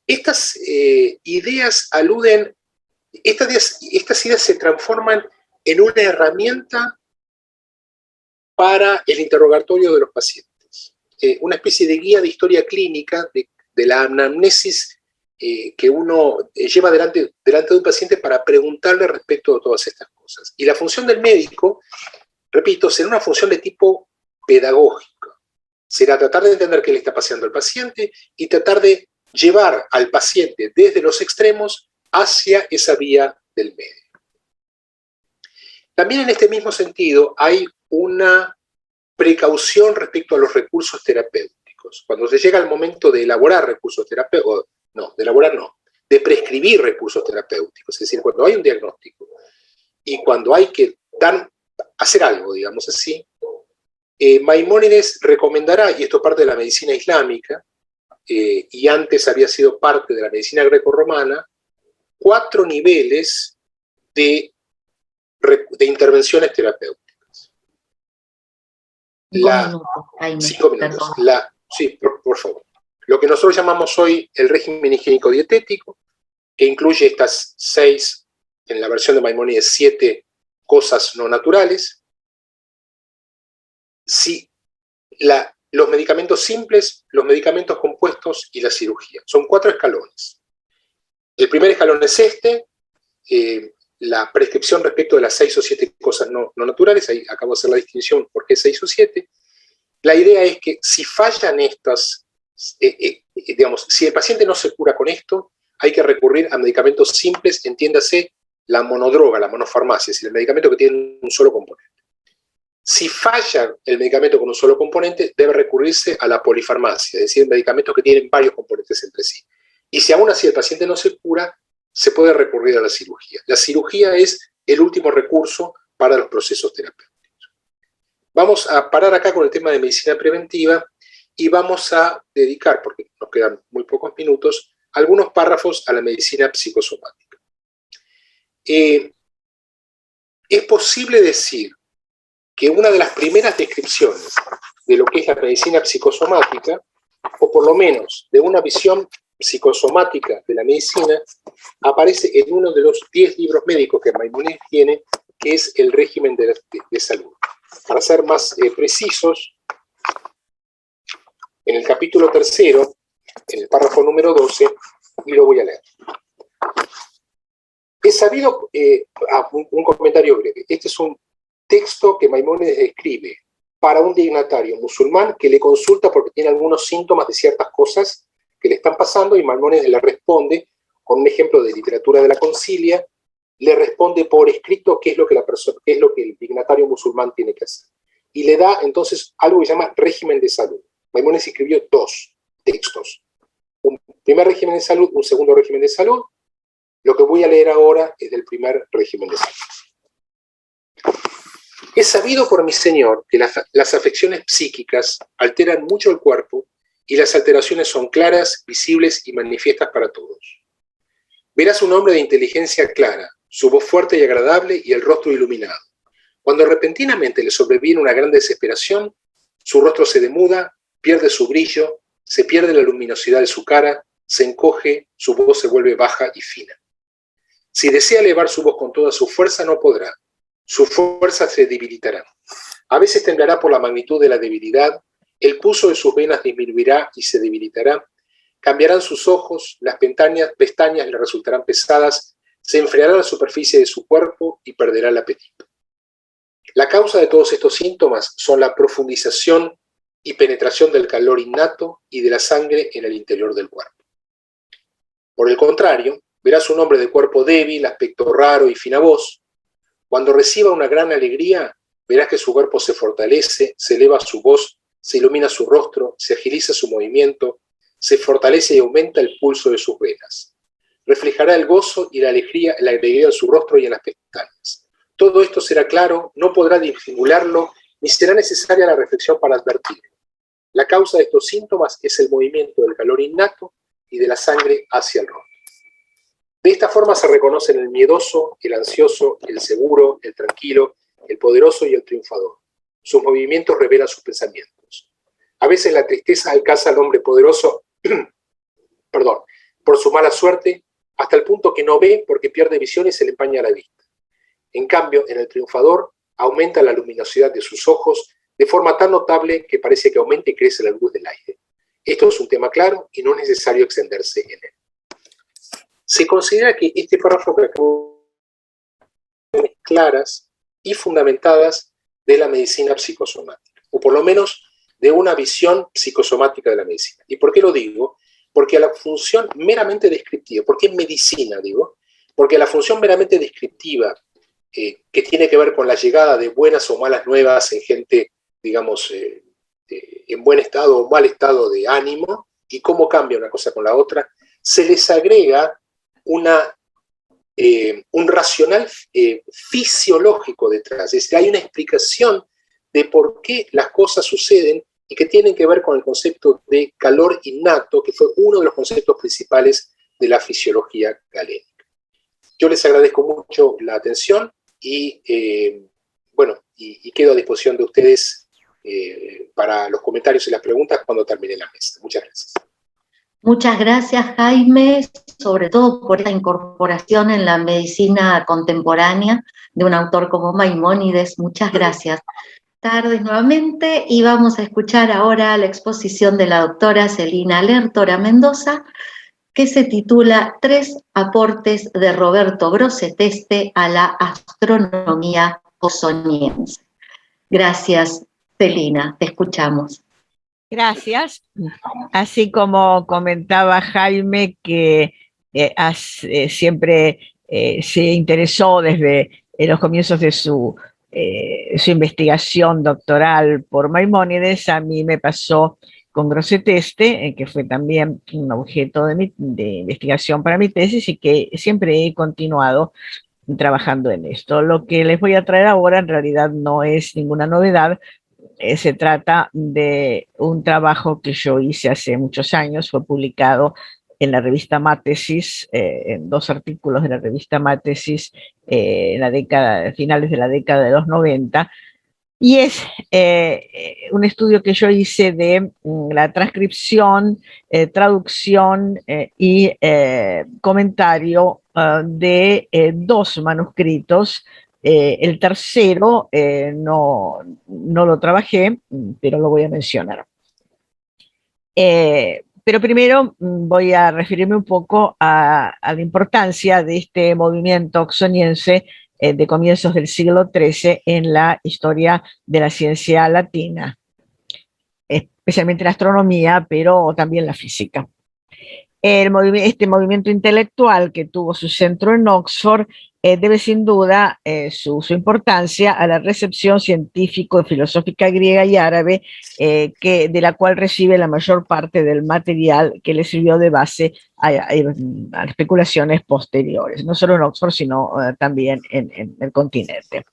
Estas ideas aluden, estas ideas se transforman en una herramienta para el interrogatorio de los pacientes, una especie de guía de historia clínica de la anamnesis que uno lleva delante de un paciente para preguntarle respecto de todas estas cosas. Y la función del médico, repito, será una función de tipo pedagógico. Será tratar de entender qué le está pasando al paciente y tratar de llevar al paciente desde los extremos hacia esa vía del medio. También en este mismo sentido hay una precaución respecto a los recursos terapéuticos. Cuando se llega al momento de elaborar recursos terapéuticos, de prescribir recursos terapéuticos, es decir, cuando hay un diagnóstico y cuando hay que hacer algo, digamos así, Maimónides recomendará, y esto es parte de la medicina islámica, y antes había sido parte de la medicina grecorromana, 4 niveles de intervenciones terapéuticas. 5 minutos. Sí, por favor. Lo que nosotros llamamos hoy el régimen higiénico-dietético, que incluye estas 6, en la versión de Maimónides 7 cosas no naturales. Sí, los medicamentos simples, los medicamentos compuestos y la cirugía. Son 4 escalones. El primer escalón es la prescripción respecto de las 6 o 7 cosas no naturales. Ahí acabo de hacer la distinción por qué 6 o 7. La idea es que si fallan estas, si el paciente no se cura con esto, hay que recurrir a medicamentos simples, entiéndase la monodroga, la monofarmacia, es decir, el medicamento que tiene un solo componente. Si falla el medicamento con un solo componente, debe recurrirse a la polifarmacia, es decir, medicamentos que tienen varios componentes entre sí. Y si aún así el paciente no se cura, se puede recurrir a la cirugía. La cirugía es el último recurso para los procesos terapéuticos. Vamos a parar acá con el tema de medicina preventiva y vamos a dedicar, porque nos quedan muy pocos minutos, algunos párrafos a la medicina psicosomática. Es posible decir que una de las primeras descripciones de lo que es la medicina psicosomática, o por lo menos de una visión psicosomática de la medicina, aparece en uno de los 10 libros médicos que Maimónides tiene, que es el régimen de salud. Para ser más precisos, en el capítulo 3, en el párrafo número 12, y lo voy a leer. Es sabido, un comentario breve, este es un texto que Maimónides escribe para un dignatario musulmán que le consulta porque tiene algunos síntomas de ciertas cosas que le están pasando, y Maimónides le responde con un ejemplo de literatura de la Concilia, le responde por escrito qué es lo que el dignatario musulmán tiene que hacer. Y le da entonces algo que se llama régimen de salud. Maimónides escribió 2 textos. Un primer régimen de salud, un segundo régimen de salud. Lo que voy a leer ahora es del primer régimen de salud. Es sabido por mi señor que las afecciones psíquicas alteran mucho el cuerpo y las alteraciones son claras, visibles y manifiestas para todos. Verás un hombre de inteligencia clara, su voz fuerte y agradable y el rostro iluminado. Cuando repentinamente le sobreviene una gran desesperación, su rostro se demuda, pierde su brillo, se pierde la luminosidad de su cara, se encoge, su voz se vuelve baja y fina. Si desea elevar su voz con toda su fuerza, no podrá. Su fuerza se debilitará. A veces temblará por la magnitud de la debilidad, el pulso de sus venas disminuirá y se debilitará, cambiarán sus ojos, las pestañas le resultarán pesadas, se enfriará la superficie de su cuerpo y perderá el apetito. La causa de todos estos síntomas son la profundización y penetración del calor innato y de la sangre en el interior del cuerpo. Por el contrario, verás un hombre de cuerpo débil, aspecto raro y fina voz. Cuando reciba una gran alegría, verás que su cuerpo se fortalece, se eleva su voz, se ilumina su rostro, se agiliza su movimiento, se fortalece y aumenta el pulso de sus venas. Reflejará el gozo y la alegría en su rostro y en las pestañas. Todo esto será claro, no podrá disimularlo, ni será necesaria la reflexión para advertirlo. La causa de estos síntomas es el movimiento del calor innato y de la sangre hacia el rostro. De esta forma se reconocen el miedoso, el ansioso, el seguro, el tranquilo, el poderoso y el triunfador. Sus movimientos revelan sus pensamientos. A veces la tristeza alcanza al hombre poderoso por su mala suerte, hasta el punto que no ve porque pierde visión y se le empaña la vista. En cambio, en el triunfador aumenta la luminosidad de sus ojos de forma tan notable que parece que aumenta y crece la luz del aire. Esto es un tema claro y no es necesario extenderse en él. Se considera que este párrafo es claras y fundamentadas de la medicina psicosomática, o por lo menos de una visión psicosomática de la medicina. ¿Y por qué lo digo? Porque a la función meramente descriptiva, ¿por qué medicina digo? Porque a la función meramente descriptiva, que tiene que ver con la llegada de buenas o malas nuevas en gente, digamos, en buen estado o mal estado de ánimo, y cómo cambia una cosa con la otra, se les agrega un racional fisiológico detrás. Es decir, hay una explicación de por qué las cosas suceden y que tienen que ver con el concepto de calor innato, que fue uno de los conceptos principales de la fisiología galénica. Yo les agradezco mucho la atención y quedo a disposición de ustedes para los comentarios y las preguntas cuando termine la mesa. Muchas gracias. Muchas gracias, Jaime, sobre todo por la incorporación en la medicina contemporánea de un autor como Maimónides. Muchas gracias. Tardes nuevamente y vamos a escuchar ahora la exposición de la doctora Celina Lertora Mendoza, que se titula 3 aportes de Roberto Grosseteste a la astronomía ausoniense. Gracias, Celina, te escuchamos. Gracias. Así como comentaba Jaime, que siempre se interesó desde los comienzos de su investigación doctoral por Maimónides, a mí me pasó con Grosseteste, que fue también un objeto de investigación para mi tesis y que siempre he continuado trabajando en esto. Lo que les voy a traer ahora en realidad no es ninguna novedad. Se trata de un trabajo que yo hice hace muchos años, fue publicado en la revista Mátesis, en 2 artículos de la revista Mátesis, en la década, finales de la década de los 90, y es un estudio que yo hice de la transcripción, traducción y comentario de 2 manuscritos. El tercero no lo trabajé, pero lo voy a mencionar. Pero primero voy a referirme un poco a la importancia de este movimiento oxoniense de comienzos del siglo XIII en la historia de la ciencia latina, especialmente la astronomía, pero también la física. Este movimiento intelectual que tuvo su centro en Oxford debe sin duda su importancia a la recepción científico y filosófica griega y árabe, de la cual recibe la mayor parte del material que le sirvió de base a especulaciones posteriores, no solo en Oxford, sino también en el continente.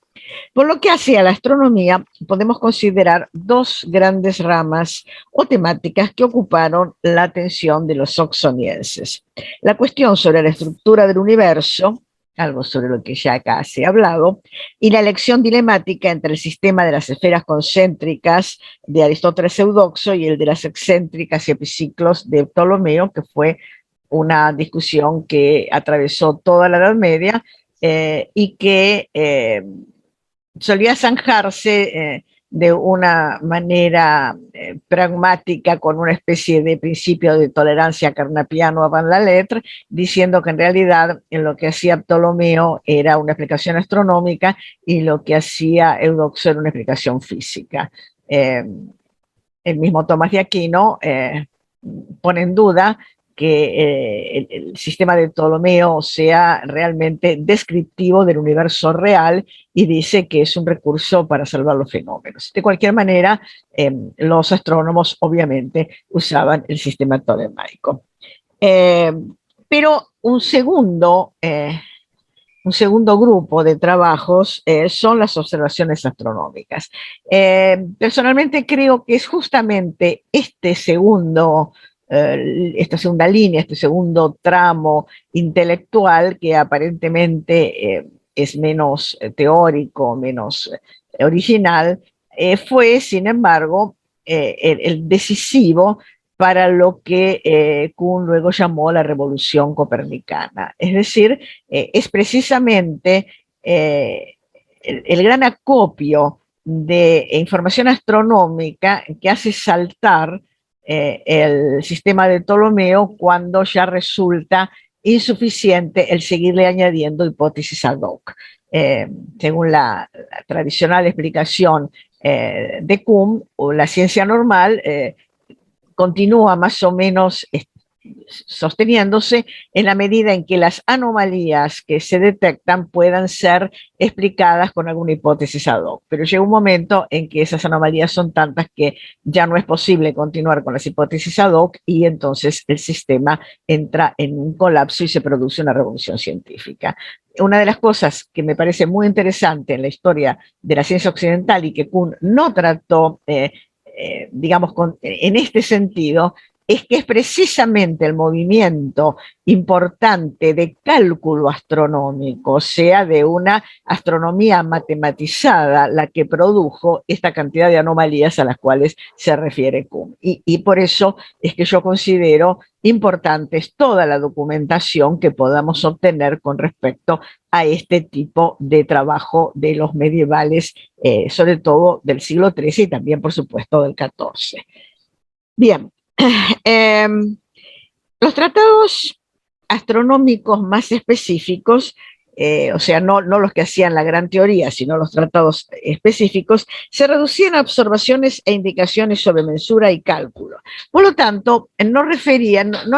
Por lo que hace a la astronomía, podemos considerar 2 grandes ramas o temáticas que ocuparon la atención de los oxonienses. La cuestión sobre la estructura del universo, algo sobre lo que ya acá se ha hablado, y la elección dilemática entre el sistema de las esferas concéntricas de Aristóteles Eudoxo y el de las excéntricas y epiciclos de Ptolomeo, que fue una discusión que atravesó toda la Edad Media y que solía zanjarse de una manera pragmática con una especie de principio de tolerancia carnapiano avant la lettre, diciendo que en realidad en lo que hacía Ptolomeo era una explicación astronómica y lo que hacía Eudoxo era una explicación física. El mismo Tomás de Aquino pone en duda que el sistema de Ptolomeo sea realmente descriptivo del universo real y dice que es un recurso para salvar los fenómenos. De cualquier manera, los astrónomos obviamente usaban el sistema ptolemaico. Pero un segundo grupo de trabajos son las observaciones astronómicas. Personalmente creo que es justamente esta segunda línea, este segundo tramo intelectual que aparentemente es menos teórico, menos original, fue, sin embargo, el decisivo para lo que Kuhn luego llamó la revolución copernicana. Es decir, es precisamente el gran acopio de información astronómica que hace saltar el sistema de Ptolomeo cuando ya resulta insuficiente el seguirle añadiendo hipótesis ad hoc. Según la tradicional explicación de Kuhn, la ciencia normal continúa más o menos sosteniéndose en la medida en que las anomalías que se detectan puedan ser explicadas con alguna hipótesis ad hoc. Pero llega un momento en que esas anomalías son tantas que ya no es posible continuar con las hipótesis ad hoc y entonces el sistema entra en un colapso y se produce una revolución científica. Una de las cosas que me parece muy interesante en la historia de la ciencia occidental y que Kuhn no trató, digamos, en este sentido, es que es precisamente el movimiento importante de cálculo astronómico, o sea, de una astronomía matematizada, la que produjo esta cantidad de anomalías a las cuales se refiere Kuhn. Y por eso es que yo considero importantes toda la documentación que podamos obtener con respecto a este tipo de trabajo de los medievales, sobre todo del siglo XIII y también, por supuesto, del XIV. Bien. Los tratados astronómicos más específicos, o sea, no los que hacían la gran teoría, sino los tratados específicos, se reducían a observaciones e indicaciones sobre mensura y cálculo. Por lo tanto, no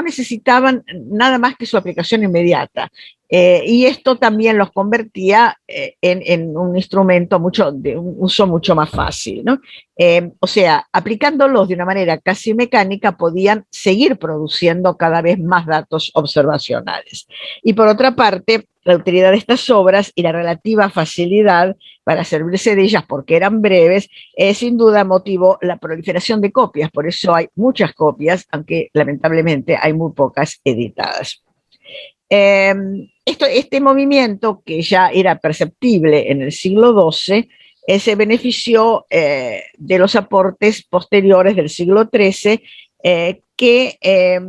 necesitaban nada más que su aplicación inmediata. Y esto también los convertía en un instrumento de un uso mucho más fácil, ¿no? O sea, aplicándolos de una manera casi mecánica, podían seguir produciendo cada vez más datos observacionales. Y por otra parte, la utilidad de estas obras y la relativa facilidad para servirse de ellas porque eran breves, sin duda motivó la proliferación de copias. Por eso hay muchas copias, aunque lamentablemente hay muy pocas editadas. Este movimiento, que ya era perceptible en el siglo XII, se benefició de los aportes posteriores del siglo XIII, que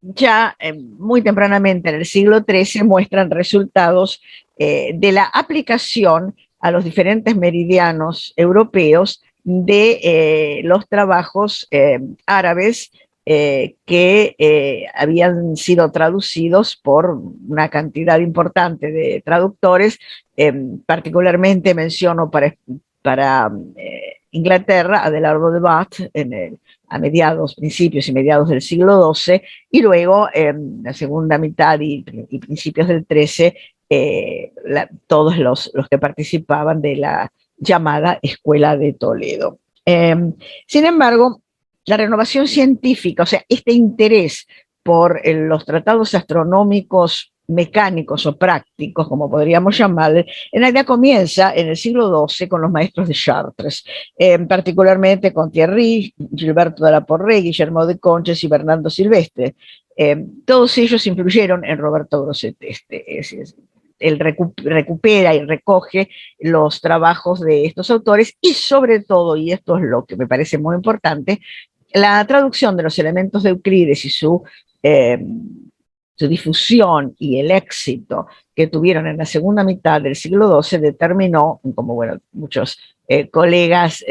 ya muy tempranamente en el siglo XIII muestran resultados de la aplicación a los diferentes meridianos europeos de los trabajos árabes que habían sido traducidos por una cantidad importante de traductores. Particularmente menciono para Inglaterra, Adelardo de Bath, a principios y mediados del siglo XII, y luego en la segunda mitad y principios del XIII, todos los que participaban de la llamada Escuela de Toledo. Sin embargo, la renovación científica, o sea, este interés por los tratados astronómicos mecánicos o prácticos, como podríamos llamarle, en realidad comienza en el siglo XII con los maestros de Chartres, particularmente con Thierry, Gilberto de la Porree, Guillermo de Conches y Bernardo Silvestre. Todos ellos influyeron en Roberto Grosseteste. Él recupera y recoge los trabajos de estos autores y sobre todo, y esto es lo que me parece muy importante, la traducción de los elementos de Euclides y su difusión y el éxito que tuvieron en la segunda mitad del siglo XII determinó, como bueno, muchos colegas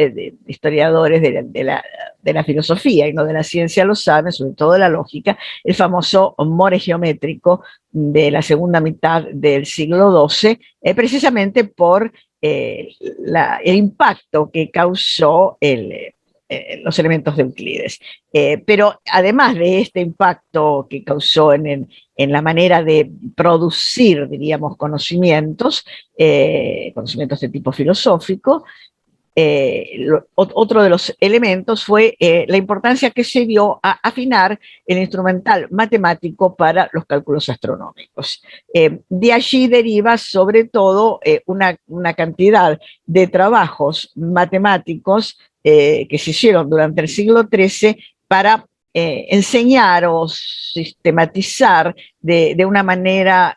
historiadores de la filosofía y no de la ciencia lo saben, sobre todo de la lógica, el famoso more geométrico de la segunda mitad del siglo XII, precisamente por el impacto que causó los elementos de Euclides. Pero además de este impacto que causó en la manera de producir, diríamos, conocimientos de tipo filosófico, otro de los elementos fue la importancia que se dio a afinar el instrumental matemático para los cálculos astronómicos. De allí deriva sobre todo una cantidad de trabajos matemáticos que se hicieron durante el siglo XIII para enseñar o sistematizar de una manera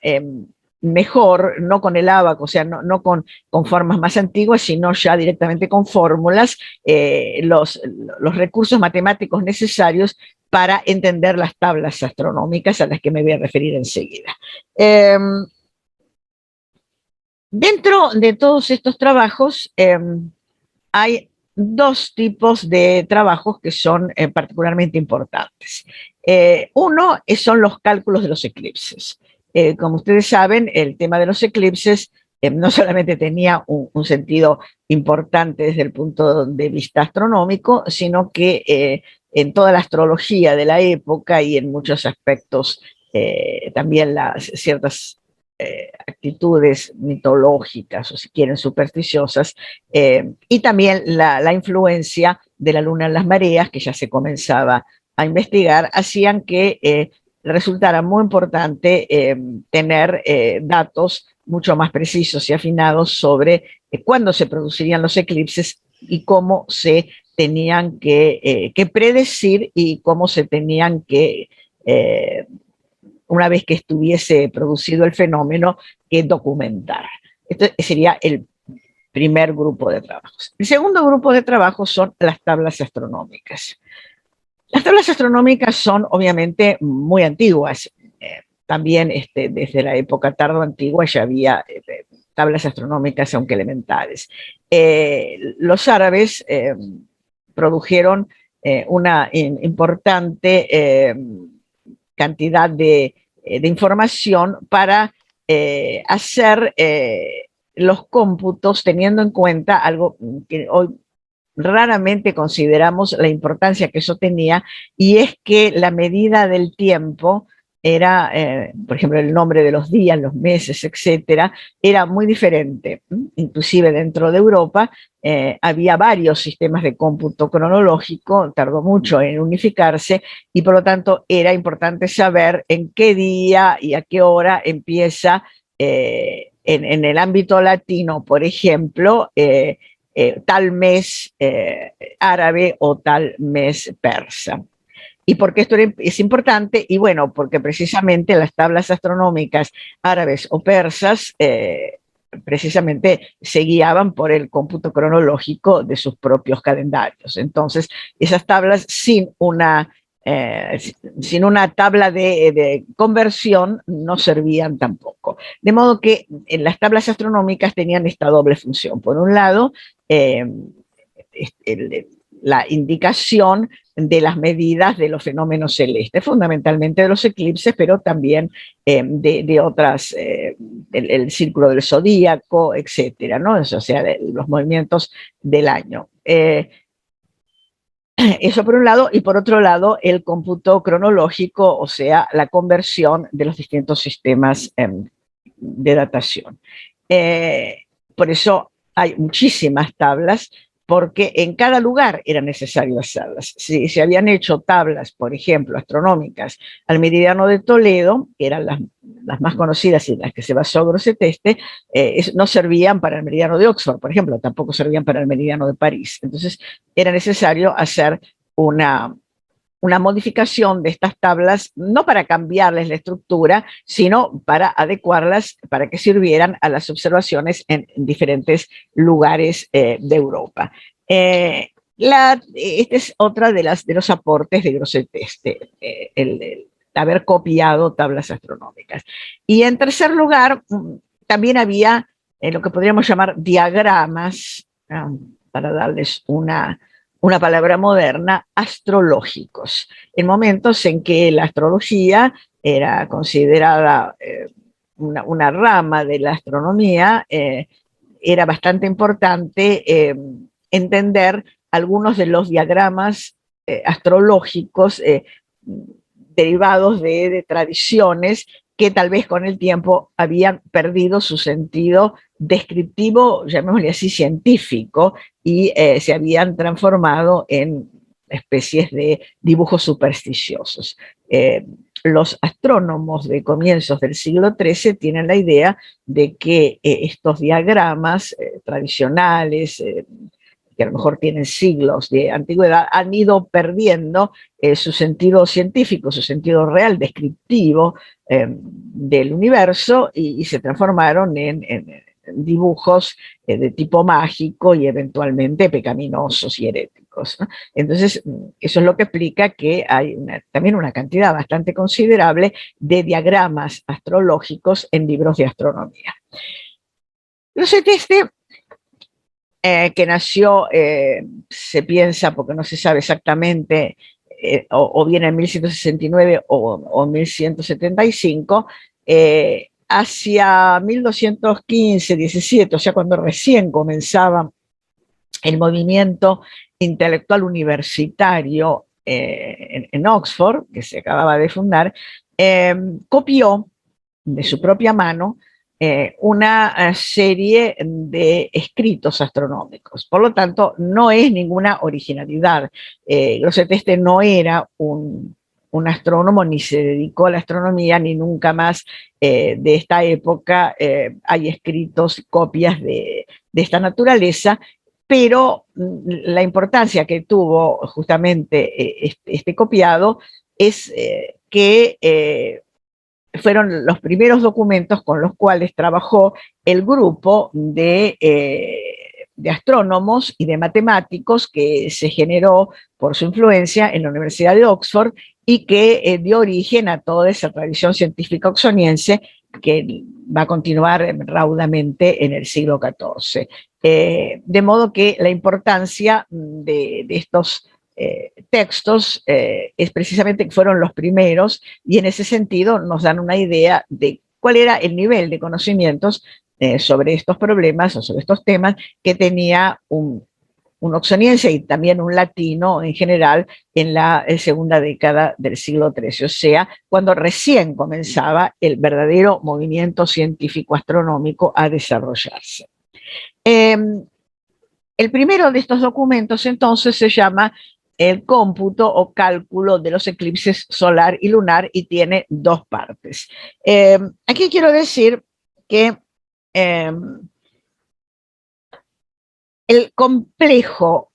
mejor, no con el ábaco, o sea, no con formas más antiguas, sino ya directamente con fórmulas, los recursos matemáticos necesarios para entender las tablas astronómicas a las que me voy a referir enseguida. Dentro de todos estos trabajos hay dos tipos de trabajos que son particularmente importantes. Uno son los cálculos de los eclipses. Como ustedes saben, el tema de los eclipses no solamente tenía un sentido importante desde el punto de vista astronómico, sino que en toda la astrología de la época y en muchos aspectos también ciertas actitudes mitológicas o si quieren supersticiosas, y también la influencia de la luna en las mareas, que ya se comenzaba a investigar, hacían que resultara muy importante tener datos mucho más precisos y afinados sobre cuándo se producirían los eclipses y cómo se tenían que predecir y cómo se tenían que una vez que estuviese producido el fenómeno, que documentar. Este sería el primer grupo de trabajos. El segundo grupo de trabajos son las tablas astronómicas. Las tablas astronómicas son obviamente muy antiguas. También desde la época tardo-antigua ya había tablas astronómicas, aunque elementales. Los árabes produjeron una importante cantidad de información para hacer los cómputos teniendo en cuenta algo que hoy raramente consideramos la importancia que eso tenía, y es que la medida del tiempo era, por ejemplo, el nombre de los días, los meses, etcétera, era muy diferente. Inclusive dentro de Europa había varios sistemas de cómputo cronológico, tardó mucho en unificarse y por lo tanto era importante saber en qué día y a qué hora empieza en el ámbito latino, por ejemplo, tal mes árabe o tal mes persa. ¿Y por qué esto es importante? Y bueno, porque precisamente las tablas astronómicas árabes o persas precisamente se guiaban por el cómputo cronológico de sus propios calendarios. Entonces, esas tablas sin una tabla de conversión no servían tampoco. De modo que en las tablas astronómicas tenían esta doble función. Por un lado, la indicación de las medidas de los fenómenos celestes, fundamentalmente de los eclipses, pero también de otras, el círculo del zodíaco, etcétera, ¿no? O sea, los movimientos del año. Eso por un lado, y por otro lado, el cómputo cronológico, o sea, la conversión de los distintos sistemas de datación. Por eso hay muchísimas tablas, porque en cada lugar era necesario hacerlas. Si se habían hecho tablas, por ejemplo, astronómicas al meridiano de Toledo, que eran las más conocidas y las que se basó Grosseteste, no servían para el meridiano de Oxford, por ejemplo, tampoco servían para el meridiano de París. Entonces era necesario hacer una modificación de estas tablas, no para cambiarles la estructura, sino para adecuarlas, para que sirvieran a las observaciones en diferentes lugares de Europa. Este es otra de los aportes de Grosseteste, el haber copiado tablas astronómicas. Y en tercer lugar, también había lo que podríamos llamar diagramas, para darles una palabra moderna, astrológicos, en momentos en que la astrología era considerada una rama de la astronomía, era bastante importante entender algunos de los diagramas astrológicos derivados de tradiciones que tal vez con el tiempo habían perdido su sentido descriptivo, llamémosle así, científico, y se habían transformado en especies de dibujos supersticiosos. Los astrónomos de comienzos del siglo XIII tienen la idea de que estos diagramas tradicionales, que a lo mejor tienen siglos de antigüedad, han ido perdiendo su sentido científico, su sentido real, descriptivo del universo y se transformaron en dibujos de tipo mágico y eventualmente pecaminosos y heréticos, ¿no? Entonces, eso es lo que explica que hay también una cantidad bastante considerable de diagramas astrológicos en libros de astronomía. Grosseteste, que nació, se piensa, porque no se sabe exactamente, o bien en 1169 o 1175, hacia 1215-17, o sea, cuando recién comenzaba el movimiento intelectual universitario en Oxford, que se acababa de fundar, copió de su propia mano una serie de escritos astronómicos. Por lo tanto, no es ninguna originalidad. Grosseteste no era un astrónomo, ni se dedicó a la astronomía, ni nunca más de esta época hay escritos, copias de esta naturaleza, pero la importancia que tuvo justamente este copiado es que fueron los primeros documentos con los cuales trabajó el grupo de astrónomos y de matemáticos que se generó por su influencia en la Universidad de Oxford y que dio origen a toda esa tradición científica oxoniense que va a continuar raudamente en el siglo XIV. De modo que la importancia de estos textos es precisamente que fueron los primeros y en ese sentido nos dan una idea de cuál era el nivel de conocimientos sobre estos problemas o sobre estos temas que tenía un un oxoniense y también un latino en general en la segunda década del siglo XIII, o sea, cuando recién comenzaba el verdadero movimiento científico astronómico a desarrollarse. El primero de estos documentos entonces se llama el cómputo o cálculo de los eclipses solar y lunar y tiene dos partes. Aquí quiero decir que el complejo,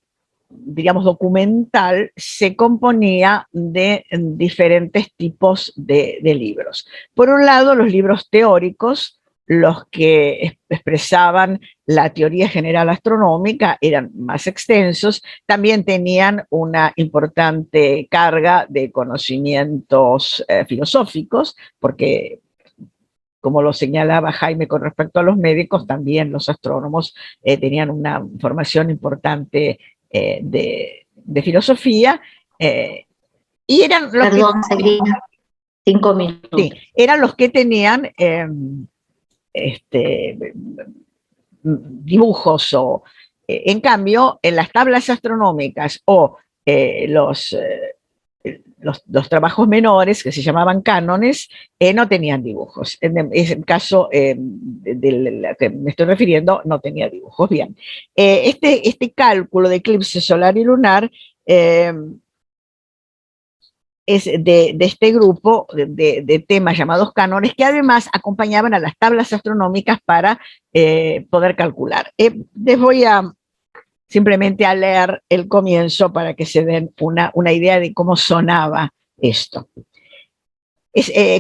digamos, documental se componía de diferentes tipos de libros. Por un lado, los libros teóricos, los que expresaban la teoría general astronómica, eran más extensos, también tenían una importante carga de conocimientos filosóficos, porque como lo señalaba Jaime con respecto a los médicos, también los astrónomos tenían una formación importante de filosofía, y eran los Perdón, Celina, 5 minutos. Sí, eran los que tenían dibujos o, en cambio, en las tablas astronómicas o los trabajos menores, que se llamaban cánones, no tenían dibujos. En el caso del que me estoy refiriendo, no tenía dibujos. Bien, este cálculo de eclipse solar y lunar es de este grupo de temas llamados cánones, que además acompañaban a las tablas astronómicas para poder calcular. Les voy simplemente a leer el comienzo para que se den una idea de cómo sonaba esto.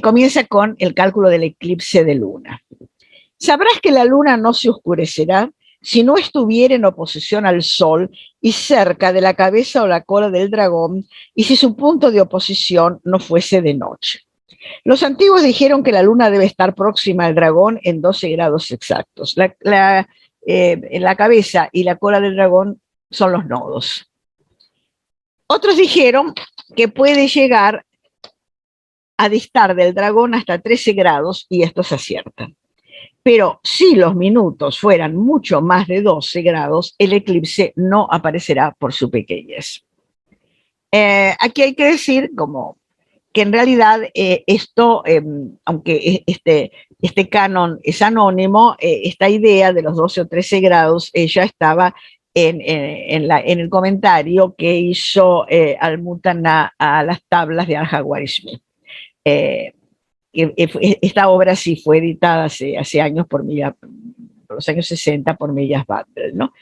Comienza con el cálculo del eclipse de luna. Sabrás que la luna no se oscurecerá si no estuviera en oposición al sol y cerca de la cabeza o la cola del dragón, y si su punto de oposición no fuese de noche. Los antiguos dijeron que la luna debe estar próxima al dragón en 12 grados exactos. En la cabeza y la cola del dragón son los nodos. Otros dijeron que puede llegar a distar del dragón hasta 13 grados, y estos aciertan. Pero si los minutos fueran mucho más de 12 grados, el eclipse no aparecerá por su pequeñez. Aquí hay que decir que en realidad esto, aunque este canon es anónimo, esta idea de los 12 o 13 grados ya estaba en el comentario que hizo Al-Muthanna a las tablas de Al-Jawahir. Esta obra sí fue editada hace años por los años 60 por Millas Bandel, ¿no?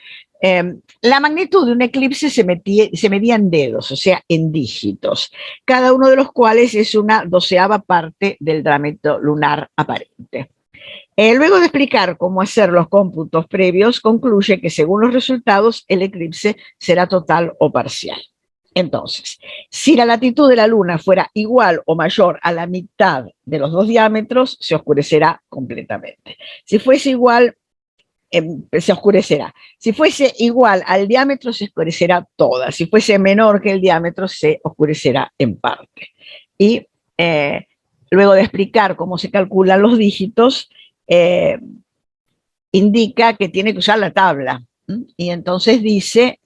La magnitud de un eclipse se medía en dedos, o sea, en dígitos, cada uno de los cuales es una 12ª parte del diámetro lunar aparente. Luego de explicar cómo hacer los cómputos previos, concluye que según los resultados el eclipse será total o parcial. Entonces, si la latitud de la luna fuera igual o mayor a la mitad de los dos diámetros, se oscurecerá completamente. Si fuese igual, se oscurecerá. Si fuese igual al diámetro, se oscurecerá toda. Si fuese menor que el diámetro, se oscurecerá en parte. Y luego de explicar cómo se calculan los dígitos, indica que tiene que usar la tabla. Y entonces dice: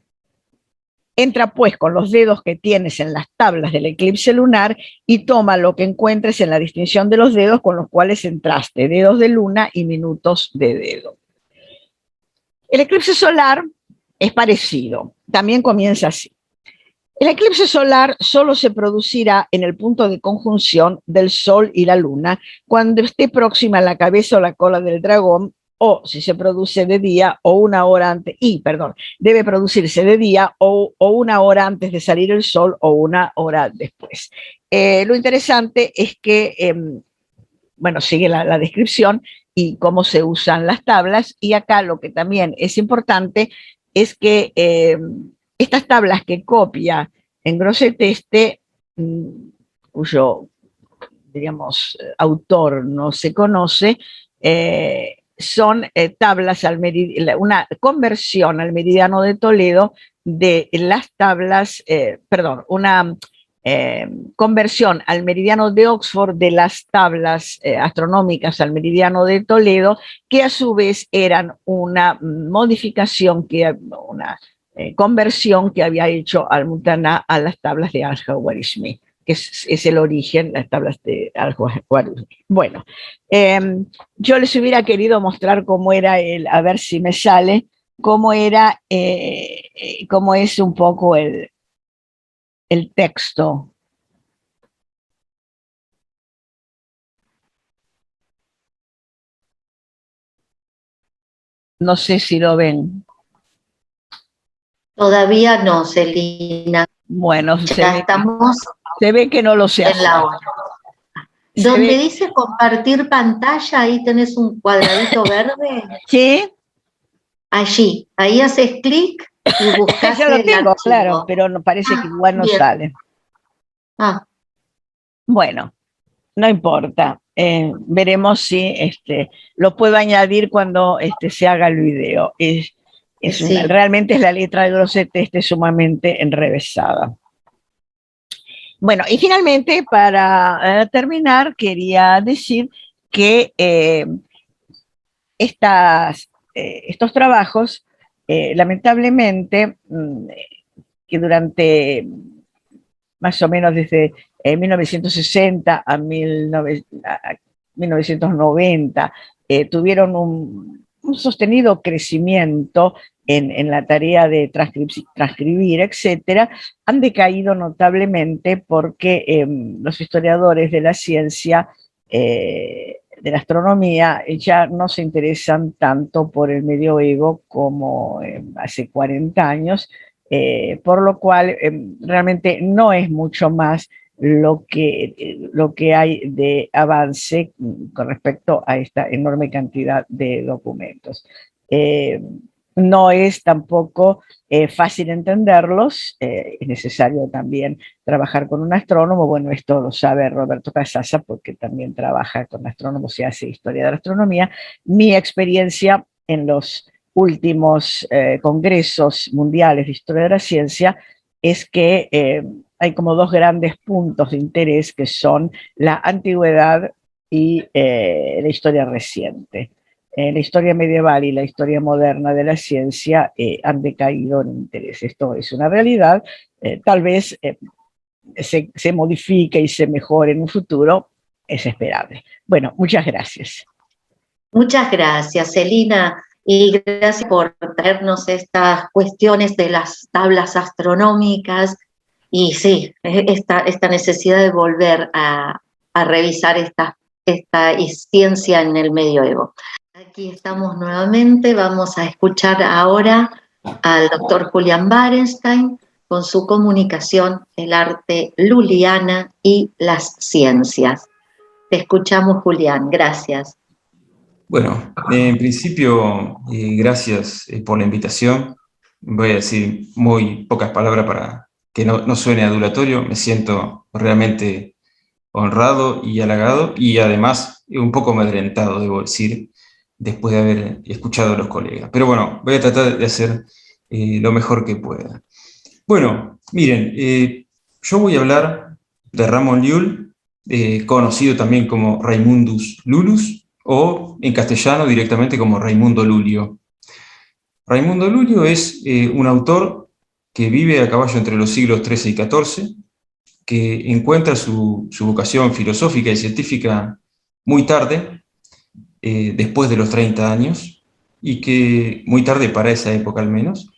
entra pues con los dedos que tienes en las tablas del eclipse lunar y toma lo que encuentres en la distinción de los dedos con los cuales entraste, dedos de luna y minutos de dedo. El eclipse solar es parecido, también comienza así. El eclipse solar solo se producirá en el punto de conjunción del Sol y la Luna cuando esté próxima a la cabeza o la cola del dragón, o si se produce de día o una hora antes, debe producirse de día o una hora antes de salir el sol o una hora después. Lo interesante es que, sigue la descripción y cómo se usan las tablas, y acá lo que también es importante es que estas tablas que copia en Grosseteste, cuyo, digamos, autor no se conoce, son tablas una conversión al meridiano de Toledo de las tablas, una conversión al meridiano de Oxford de las tablas astronómicas al meridiano de Toledo, que a su vez eran una modificación, conversión que había hecho Al-Mutana a las tablas de Al-Khwarizmi, que es el origen, las tablas de Al-Khwarizmi. Bueno, yo les hubiera querido mostrar cómo era a ver si me sale, cómo es un poco el texto. No sé si lo ven. Todavía no, Celina. Bueno, ya se ve que no lo sé hacer. La hora. Donde dice compartir pantalla, ahí tenés un cuadradito verde. ¿Sí? Allí, ahí haces clic y buscas ya lo tengo, claro, pero no, parece que igual no sale. Bueno, no importa. Veremos si lo puedo añadir cuando se haga el video. Realmente es la letra de Grosseto sumamente enrevesada. Bueno, y finalmente, para terminar, quería decir que estos trabajos, lamentablemente, que durante más o menos desde 1960 a 1990 tuvieron un sostenido crecimiento en la tarea de transcribir, etcétera, han decaído notablemente porque los historiadores de la ciencia, de la astronomía, ya no se interesan tanto por el medioevo como hace 40 años, por lo cual realmente no es mucho más lo que hay de avance con respecto a esta enorme cantidad de documentos. No es tampoco fácil entenderlos, es necesario también trabajar con un astrónomo. Bueno, esto lo sabe Roberto Casassa porque también trabaja con astrónomos y hace historia de la astronomía. Mi experiencia en los últimos congresos mundiales de historia de la ciencia es que hay como dos grandes puntos de interés que son la antigüedad y la historia reciente. La historia medieval y la historia moderna de la ciencia han decaído en interés. Esto es una realidad. Tal vez se modifique y se mejore en un futuro, es esperable. Bueno, muchas gracias. Muchas gracias, Celina, y gracias por traernos estas cuestiones de las tablas astronómicas y sí, esta necesidad de volver a revisar esta ciencia en el medioevo. Aquí estamos nuevamente, vamos a escuchar ahora al doctor Julián Barenstein con su comunicación, el arte luliana y las ciencias. Te escuchamos, Julián, gracias. Bueno, en principio, gracias por la invitación. Voy a decir muy pocas palabras para que no suene adulatorio. Me siento realmente honrado y halagado y además un poco amedrentado, debo decir, después de haber escuchado a los colegas. Pero bueno, voy a tratar de hacer lo mejor que pueda. Bueno, miren, yo voy a hablar de Ramon Llull, conocido también como Raimundus Lullus, o en castellano directamente como Raimundo Lulio. Raimundo Lulio es un autor que vive a caballo entre los siglos XIII y XIV, que encuentra su vocación filosófica y científica muy tarde, después de los 30 años, y que muy tarde para esa época al menos,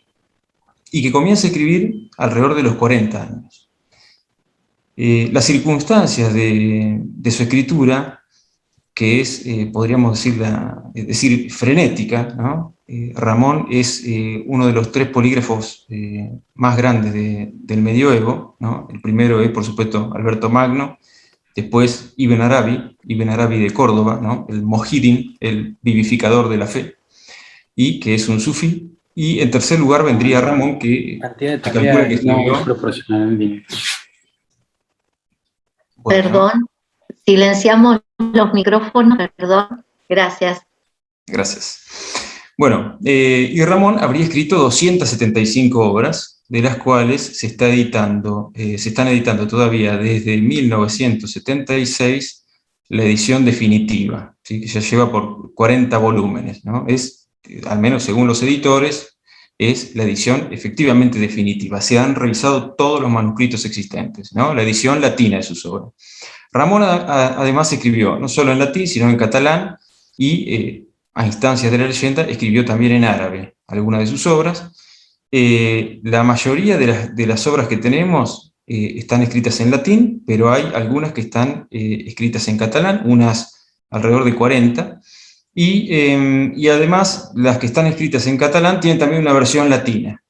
y que comienza a escribir alrededor de los 40 años. Las circunstancias de su escritura, que es, podríamos decir frenética, ¿no? Ramón es uno de los 3 polígrafos más grandes del medioevo, ¿no? El primero es, por supuesto, Alberto Magno, después Ibn Arabi de Córdoba, ¿no? El Mojidin, el vivificador de la fe, y que es un sufí, y en tercer lugar vendría Ramón, que se calcula que escribió... Bueno. Perdón, silenciamos los micrófonos, perdón, gracias. Gracias. Bueno, y Ramón habría escrito 275 obras, de las cuales se están editando todavía desde 1976 la edición definitiva, ¿sí? Que ya lleva por 40 volúmenes, ¿no? Es, al menos según los editores, es la edición efectivamente definitiva. Se han revisado todos los manuscritos existentes, ¿no? La edición latina de sus obras. Ramón además escribió no solo en latín, sino en catalán, y a instancias de la leyenda escribió también en árabe algunas de sus obras. La mayoría de las obras que tenemos están escritas en latín, pero hay algunas que están escritas en catalán, unas alrededor de 40, y además las que están escritas en catalán tienen también una versión latina,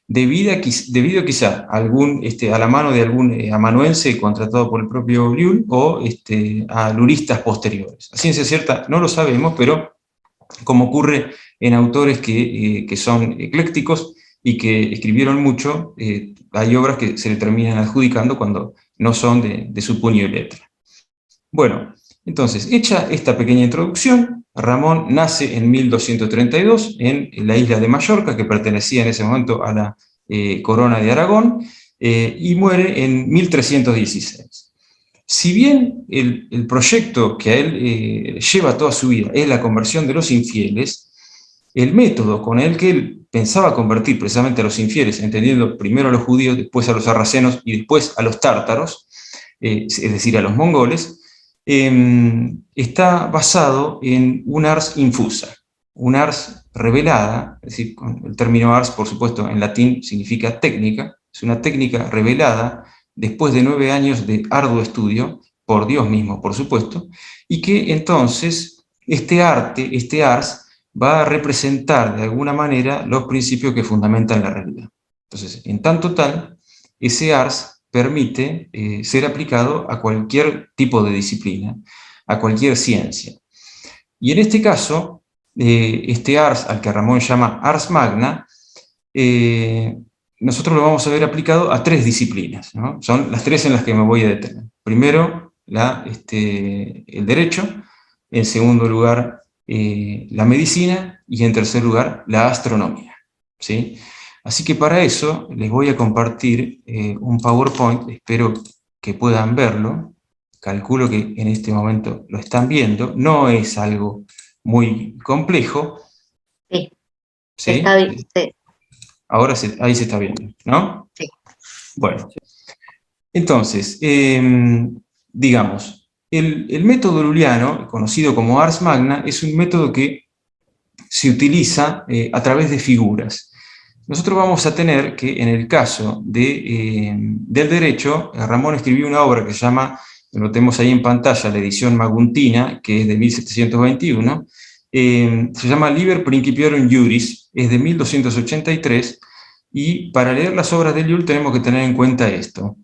debido quizá a la mano de algún amanuense contratado por el propio Llull o a luristas posteriores. A ciencia cierta no lo sabemos, pero como ocurre en autores que son eclécticos y que escribieron mucho, hay obras que se le terminan adjudicando cuando no son de su puño y letra. Bueno, entonces, hecha esta pequeña introducción, Ramón nace en 1232 en la isla de Mallorca, que pertenecía en ese momento a la corona de Aragón, y muere en 1316. Si bien el proyecto que a él lleva toda su vida es la conversión de los infieles, el método con el que él pensaba convertir precisamente a los infieles, entendiendo primero a los judíos, después a los sarracenos y después a los tártaros, es decir, a los mongoles, está basado en un ars infusa, un ars revelada, es decir, el término ars, por supuesto, en latín significa técnica, es una técnica revelada después de 9 años de arduo estudio, por Dios mismo, por supuesto, y que entonces este arte, este ars, va a representar de alguna manera los principios que fundamentan la realidad. Entonces, en tanto tal, ese ars permite ser aplicado a cualquier tipo de disciplina, a cualquier ciencia. Y en este caso, este ars, al que Ramón llama ars magna, nosotros lo vamos a ver aplicado a 3 disciplinas, ¿no? Son las 3 en las que me voy a detener. Primero, el derecho, en segundo lugar, la medicina, y en tercer lugar, la astronomía, ¿sí? Así que para eso les voy a compartir un PowerPoint, espero que puedan verlo, calculo que en este momento lo están viendo, no es algo muy complejo. Sí, ¿Sí? Está bien, sí. Ahora ahí se está viendo, ¿no? Sí. Bueno, entonces, digamos, el método lulliano, conocido como ars magna, es un método que se utiliza a través de figuras. Nosotros vamos a tener que, en el caso del derecho, Ramón escribió una obra que se llama, lo tenemos ahí en pantalla, la edición maguntina, que es de 1721, se llama Liber Principiorum Juris, es de 1283, y para leer las obras de Llull tenemos que tener en cuenta esto.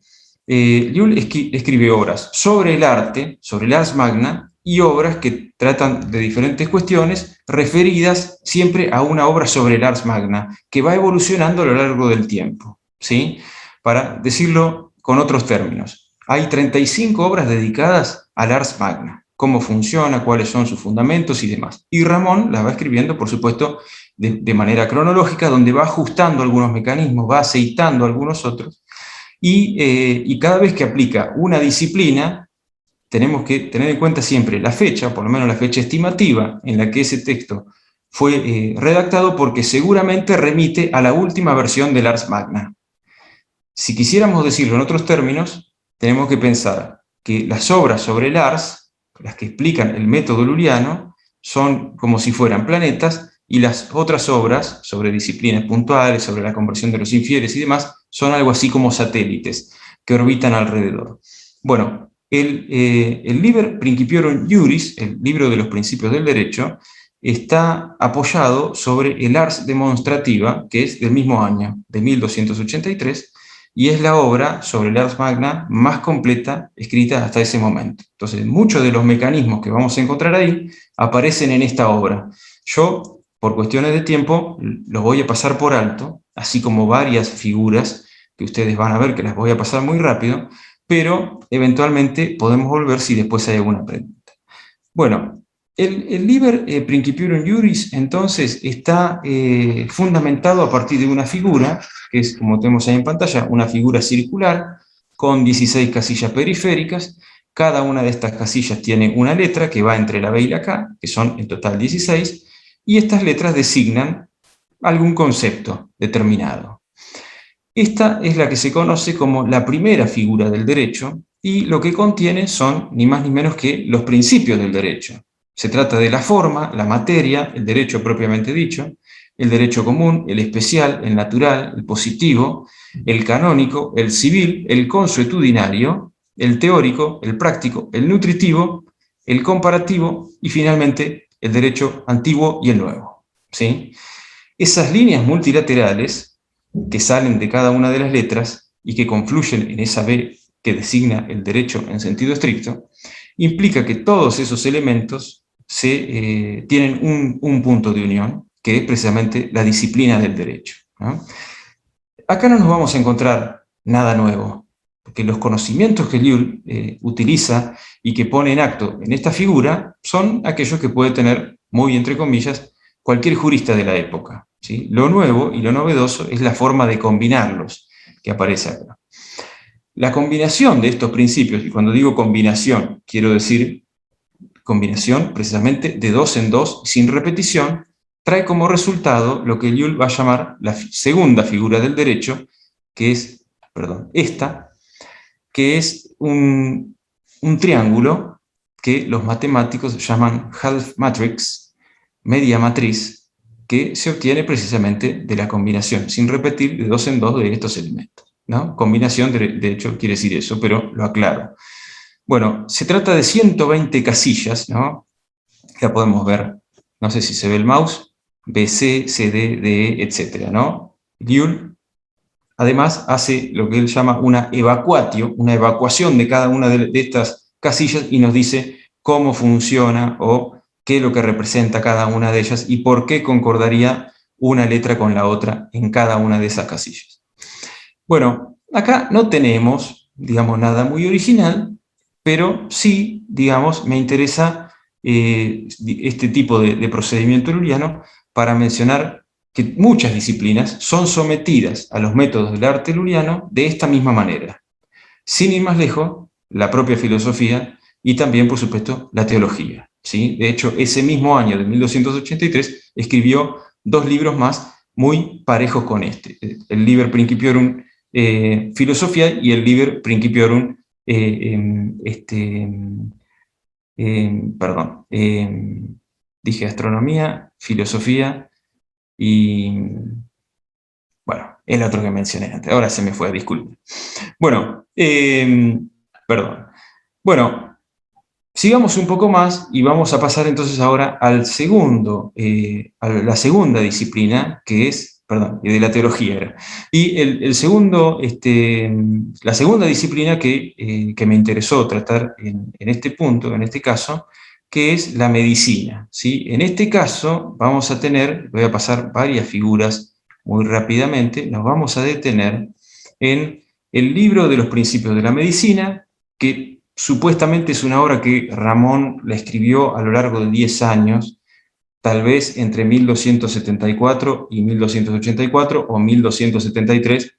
Llull escribe obras sobre el arte, sobre el ars magna, y obras que tratan de diferentes cuestiones referidas siempre a una obra sobre el ars magna, que va evolucionando a lo largo del tiempo, ¿sí? Para decirlo con otros términos, hay 35 obras dedicadas al ars magna, cómo funciona, cuáles son sus fundamentos y demás. Y Ramón las va escribiendo, por supuesto, de manera cronológica, donde va ajustando algunos mecanismos, va aceitando algunos otros, y cada vez que aplica una disciplina, tenemos que tener en cuenta siempre la fecha, por lo menos la fecha estimativa en la que ese texto fue redactado, porque seguramente remite a la última versión del ars magna. Si quisiéramos decirlo en otros términos, tenemos que pensar que las obras sobre el ars, las que explican el método lulliano, son como si fueran planetas, y las otras obras sobre disciplinas puntuales, sobre la conversión de los infieles y demás, son algo así como satélites que orbitan alrededor. Bueno, el Liber Principiorum Juris, el libro de los principios del derecho, está apoyado sobre el Ars Demonstrativa, que es del mismo año, de 1283, y es la obra sobre el Ars Magna más completa escrita hasta ese momento. Entonces, muchos de los mecanismos que vamos a encontrar ahí aparecen en esta obra. Yo, por cuestiones de tiempo, los voy a pasar por alto, así como varias figuras que ustedes van a ver, que las voy a pasar muy rápido, pero eventualmente podemos volver si después hay alguna pregunta. Bueno, el Liber Principiorum Juris, entonces, está fundamentado a partir de una figura, que es, como tenemos ahí en pantalla, una figura circular, con 16 casillas periféricas. Cada una de estas casillas tiene una letra que va entre la B y la K, que son en total 16, y estas letras designan algún concepto determinado. Esta es la que se conoce como la primera figura del derecho, y lo que contiene son ni más ni menos que los principios del derecho. Se trata de la forma, la materia, el derecho propiamente dicho, el derecho común, el especial, el natural, el positivo, el canónico, el civil, el consuetudinario, el teórico, el práctico, el nutritivo, el comparativo y finalmente el derecho antiguo y el nuevo, ¿sí? Esas líneas multilaterales que salen de cada una de las letras y que confluyen en esa B que designa el derecho en sentido estricto, implica que todos esos elementos tienen un punto de unión, que es precisamente la disciplina del derecho, ¿no? Acá no nos vamos a encontrar nada nuevo, porque los conocimientos que Llull utiliza y que pone en acto en esta figura son aquellos que puede tener, muy entre comillas, cualquier jurista de la época, ¿sí? Lo nuevo y lo novedoso es la forma de combinarlos que aparece acá. La combinación de estos principios, y cuando digo combinación, quiero decir combinación precisamente de dos en dos, sin repetición, trae como resultado lo que Llull va a llamar la segunda figura del derecho, que es, esta, que es un triángulo que los matemáticos llaman half matrix, media matriz, que se obtiene precisamente de la combinación, sin repetir, de dos en dos de estos elementos, ¿no? Combinación, de hecho, quiere decir eso, pero lo aclaro. Bueno, se trata de 120 casillas, ¿no? Ya podemos ver, no sé si se ve el mouse, B, C, C, D, D, etc., ¿no? Llull, además, hace lo que él llama una evacuatio, una evacuación de cada una de estas casillas y nos dice cómo funciona o qué es lo que representa cada una de ellas y por qué concordaría una letra con la otra en cada una de esas casillas. Bueno, acá no tenemos, digamos, nada muy original, pero sí, digamos, me interesa este tipo de procedimiento lulliano para mencionar que muchas disciplinas son sometidas a los métodos del arte lulliano de esta misma manera. Sin ir más lejos, la propia filosofía y también, por supuesto, la teología, ¿sí? De hecho, ese mismo año de 1283 escribió 2 libros más muy parejos con este, el Liber Principiorum Filosofía y el Liber Principiorum dije astronomía, filosofía y, bueno, el otro que mencioné antes. Ahora se me fue, disculpen. Bueno, perdón. Bueno, sigamos un poco más y vamos a pasar entonces ahora al segundo, a la segunda disciplina, que es, de la teología era. Y la segunda disciplina que me interesó tratar en este punto, en este caso, que es la medicina, ¿sí? En este caso vamos a tener, voy a pasar varias figuras muy rápidamente, nos vamos a detener en el libro de los principios de la medicina, que supuestamente es una obra que Ramón la escribió a lo largo de 10 años, tal vez entre 1274 y 1284, o 1273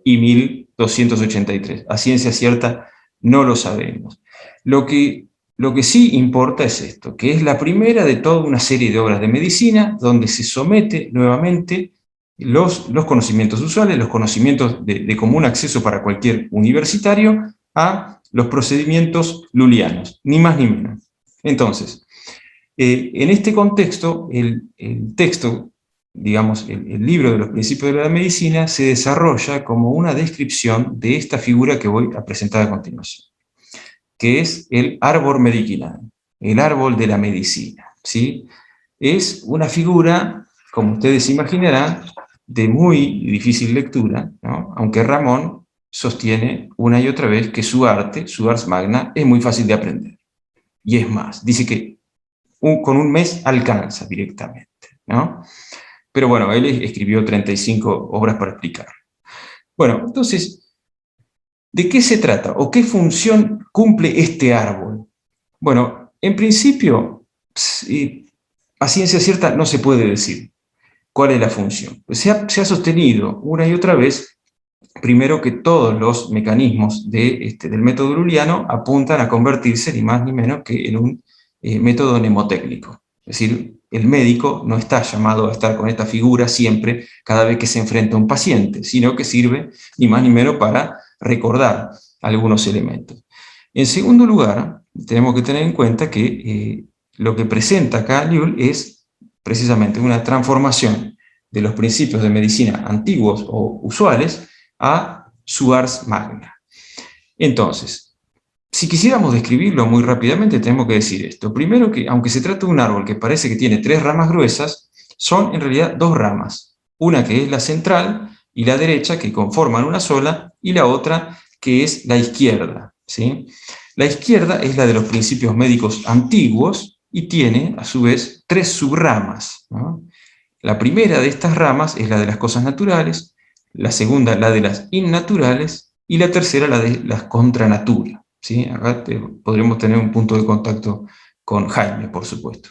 y 1283. A ciencia cierta no lo sabemos. Lo que sí importa es esto, que es la primera de toda una serie de obras de medicina donde se somete nuevamente los conocimientos usuales, los conocimientos de común acceso para cualquier universitario, a los procedimientos lullianos, ni más ni menos. Entonces, en este contexto, el texto, digamos, el libro de los principios de la medicina se desarrolla como una descripción de esta figura que voy a presentar a continuación, que es el arbor medicinal, el árbol de la medicina, ¿sí? Es una figura, como ustedes imaginarán, de muy difícil lectura, ¿no? Aunque Ramón sostiene una y otra vez que su arte, su ars magna, es muy fácil de aprender. Y es más, dice que con un mes alcanza directamente, ¿no? Pero bueno, él escribió 35 obras para explicarlo. Bueno, entonces, ¿de qué se trata o qué función cumple este árbol? Bueno, en principio, a ciencia cierta no se puede decir cuál es la función. Se ha sostenido una y otra vez, primero, que todos los mecanismos del método lulliano apuntan a convertirse ni más ni menos que en un método mnemotécnico, es decir, el médico no está llamado a estar con esta figura siempre cada vez que se enfrenta a un paciente, sino que sirve ni más ni menos para recordar algunos elementos. En segundo lugar, tenemos que tener en cuenta que lo que presenta acá Llull es precisamente una transformación de los principios de medicina antiguos o usuales a su ars magna. Entonces, si quisiéramos describirlo muy rápidamente, tenemos que decir esto. Primero, que aunque se trata de un árbol que parece que tiene 3 ramas gruesas, son en realidad 2 ramas. Una que es la central y la derecha, que conforman una sola, y la otra que es la izquierda, ¿sí? La izquierda es la de los principios médicos antiguos y tiene, a su vez, 3 subramas, ¿no? La primera de estas ramas es la de las cosas naturales, la segunda la de las innaturales y la tercera la de las contra natura, ¿sí? Acá podremos tener un punto de contacto con Jaime, por supuesto.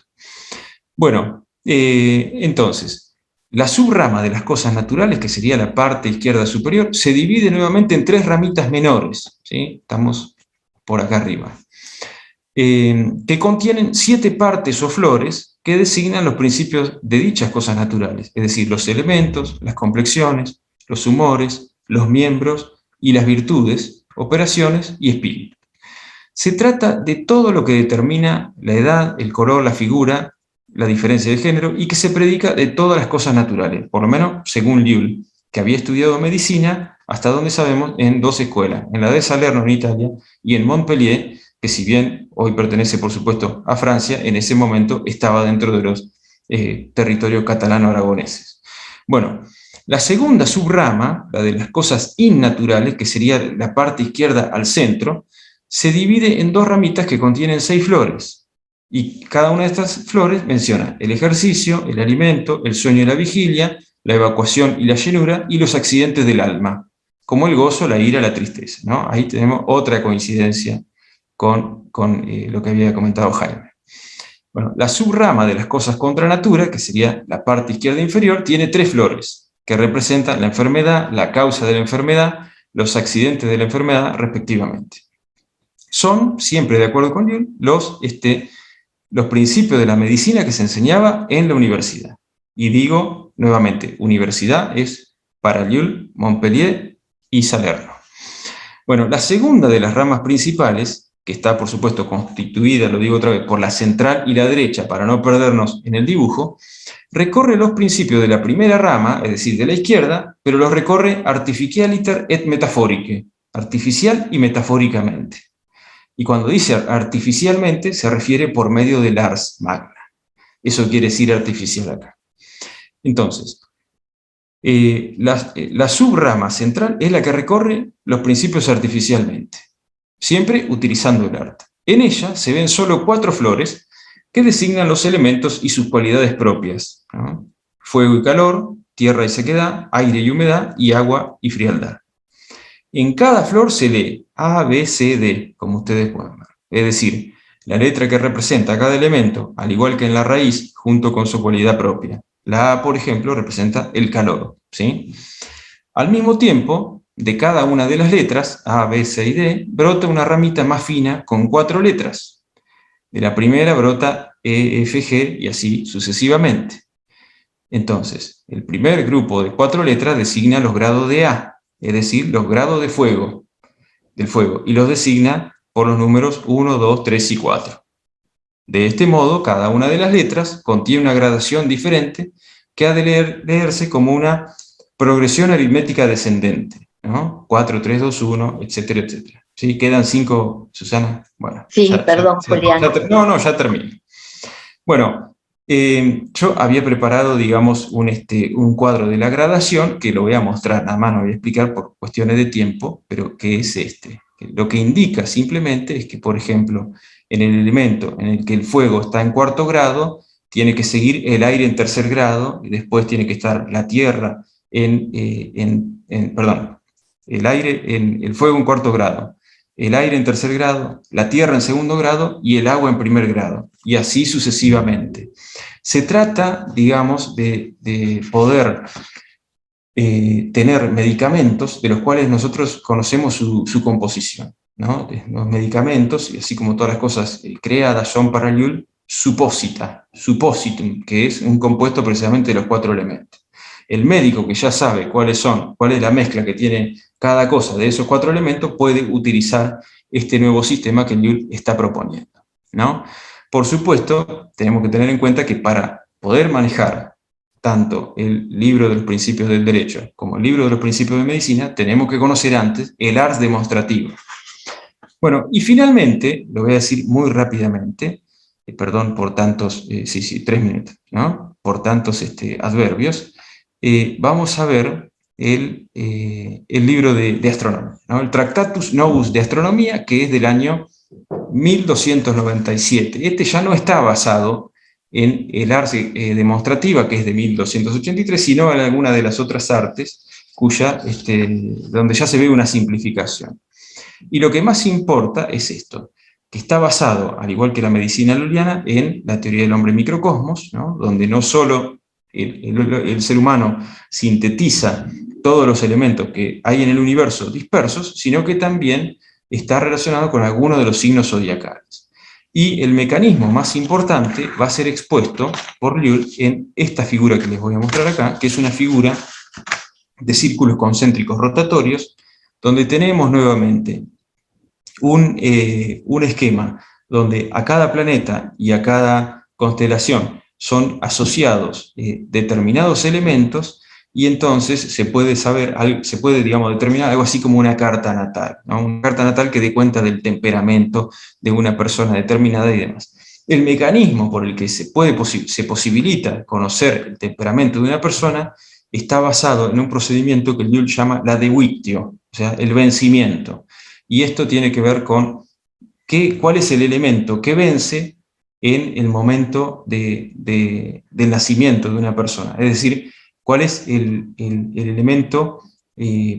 Bueno, entonces, la subrama de las cosas naturales, que sería la parte izquierda superior, se divide nuevamente en 3 ramitas menores, ¿sí? Estamos por acá arriba, que contienen 7 partes o flores que designan los principios de dichas cosas naturales, es decir, los elementos, las complexiones, los humores, los miembros y las virtudes, operaciones y espíritu. Se trata de todo lo que determina la edad, el color, la figura, la diferencia de género, y que se predica de todas las cosas naturales, por lo menos según Llull, que había estudiado medicina, hasta donde sabemos, en 2 escuelas, en la de Salerno en Italia y en Montpellier, que si bien hoy pertenece por supuesto a Francia, en ese momento estaba dentro de los territorios catalano-aragoneses. Bueno, la segunda subrama, la de las cosas innaturales, que sería la parte izquierda al centro, se divide en 2 ramitas que contienen 6 flores, y cada una de estas flores menciona el ejercicio, el alimento, el sueño y la vigilia, la evacuación y la llenura, y los accidentes del alma, como el gozo, la ira, la tristeza, ¿no? Ahí tenemos otra coincidencia con lo que había comentado Jaime. Bueno, la subrama de las cosas contra natura, que sería la parte izquierda inferior, tiene 3 flores, que representan la enfermedad, la causa de la enfermedad, los accidentes de la enfermedad, respectivamente. Son, siempre de acuerdo con Llull, los principios de la medicina que se enseñaba en la universidad. Y digo nuevamente, universidad es para Llull, Montpellier y Salerno. Bueno, la segunda de las ramas principales, que está por supuesto constituida, lo digo otra vez, por la central y la derecha, para no perdernos en el dibujo, recorre los principios de la primera rama, es decir, de la izquierda, pero los recorre artificialiter et metaphorique, artificial y metafóricamente. Y cuando dice artificialmente, se refiere por medio del ars magna. Eso quiere decir artificial acá. Entonces, la subrama central es la que recorre los principios artificialmente, siempre utilizando el arte. En ella se ven solo 4 flores que designan los elementos y sus cualidades propias, ¿no? Fuego y calor, tierra y sequedad, aire y humedad, y agua y frialdad. En cada flor se lee A, B, C, D, como ustedes pueden ver. Es decir, la letra que representa cada elemento, al igual que en la raíz, junto con su cualidad propia. La A, por ejemplo, representa el calor, ¿sí? Al mismo tiempo, de cada una de las letras, A, B, C y D, brota una ramita más fina con 4 letras. De la primera brota E, F, G y así sucesivamente. Entonces, el primer grupo de 4 letras designa los grados de A, es decir, los grados de fuego, del fuego, y los designa por los números 1, 2, 3 y 4. De este modo, cada una de las letras contiene una gradación diferente que ha de leerse como una progresión aritmética descendente, ¿no? 4, 3, 2, 1, etcétera, etcétera. ¿Sí? ¿Quedan 5, Susana? Bueno, sí, perdón, Julián. Ya termino. Bueno, yo había preparado, digamos, un cuadro de la gradación, que lo voy a mostrar, nada más no voy a explicar por cuestiones de tiempo, pero que es este. Lo que indica simplemente es que, por ejemplo, en el elemento en el que el fuego está en 4º grado, tiene que seguir el aire en 3er grado, y después tiene que estar la tierra el fuego en 4º grado, el aire en 3er grado, la tierra en 2º grado y el agua en 1er grado, y así sucesivamente. Se trata, digamos, de poder tener medicamentos de los cuales nosotros conocemos su composición, ¿no? Los medicamentos, y así como todas las cosas creadas, son para Llull suppositum, que es un compuesto precisamente de los 4 elementos. El médico que ya sabe cuál es la mezcla que tiene cada cosa de esos 4 elementos, puede utilizar este nuevo sistema que Llull está proponiendo, ¿no? Por supuesto, tenemos que tener en cuenta que para poder manejar tanto el libro de los principios del derecho como el libro de los principios de medicina, tenemos que conocer antes el ars demonstrativo. Bueno, y finalmente, lo voy a decir muy rápidamente, perdón por tantos, 3 minutos, ¿no? Por tantos adverbios, vamos a ver el libro de astronomía, ¿no? El Tractatus Novus de Astronomía, que es del año 1297. Este ya no está basado en el ars demostrativa, que es de 1283, sino en alguna de las otras artes, donde ya se ve una simplificación. Y lo que más importa es esto, que está basado, al igual que la medicina lulliana, en la teoría del hombre microcosmos, ¿no? Donde no solo el ser humano sintetiza todos los elementos que hay en el universo dispersos, sino que también está relacionado con algunos de los signos zodiacales. Y el mecanismo más importante va a ser expuesto por Llull en esta figura que les voy a mostrar acá, que es una figura de círculos concéntricos rotatorios, donde tenemos nuevamente un esquema donde a cada planeta y a cada constelación son asociados determinados elementos, y entonces se puede digamos, determinar algo así como una carta natal, ¿no? Una carta natal que dé cuenta del temperamento de una persona determinada y demás. El mecanismo por el que se posibilita conocer el temperamento de una persona está basado en un procedimiento que Llull llama la devuctio, o sea, el vencimiento. Y esto tiene que ver con cuál es el elemento que vence en el momento del nacimiento de una persona. Es decir, cuál es el elemento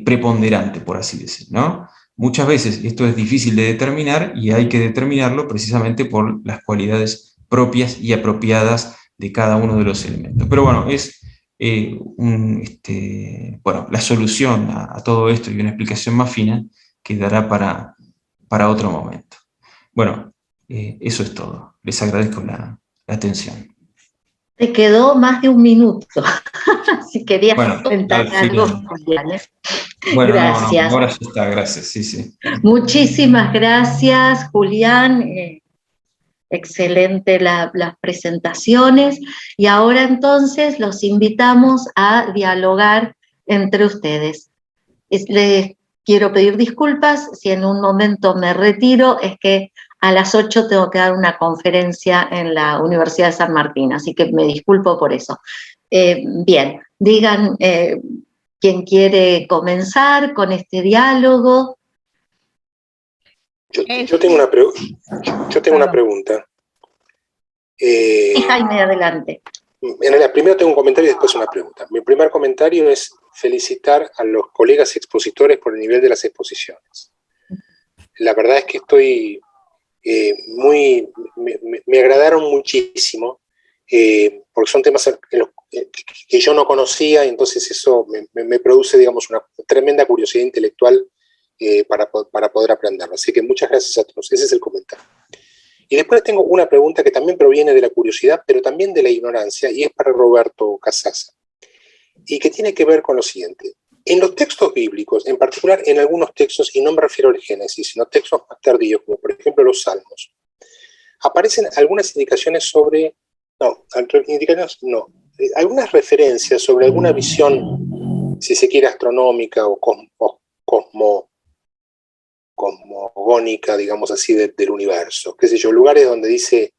preponderante, por así decirlo, ¿no? Muchas veces esto es difícil de determinar y hay que determinarlo precisamente por las cualidades propias y apropiadas de cada uno de los elementos. Pero bueno, es la solución a todo esto y una explicación más fina quedará para otro momento. Bueno, eso es todo. Les agradezco la atención. Te quedó más de un minuto. Si querías comentar algo, Julián. Bueno, gracias. No, ahora ya está, gracias. Sí. Muchísimas gracias, Julián. Excelente las presentaciones. Y ahora entonces los invitamos a dialogar entre ustedes. Les quiero pedir disculpas si en un momento me retiro, es que a las 8 tengo que dar una conferencia en la Universidad de San Martín, así que me disculpo por eso. Bien, digan quién quiere comenzar con este diálogo. Yo tengo una pregunta. Jaime, adelante. Primero tengo un comentario y después una pregunta. Mi primer comentario es felicitar a los colegas expositores por el nivel de las exposiciones. La verdad es que estoy me agradaron muchísimo, porque son temas que yo no conocía, y entonces eso me produce, digamos, una tremenda curiosidad intelectual para poder aprenderlo. Así que muchas gracias a todos. Ese es el comentario. Y después tengo una pregunta que también proviene de la curiosidad, pero también de la ignorancia, y es para Roberto Casasa, y que tiene que ver con lo siguiente. En los textos bíblicos, en particular en algunos textos, y no me refiero al Génesis, sino textos más tardíos, como por ejemplo los Salmos, aparecen algunas indicaciones algunas referencias sobre alguna visión, si se quiere, astronómica o cosmogónica, digamos así, del universo. Qué sé yo, lugares donde dice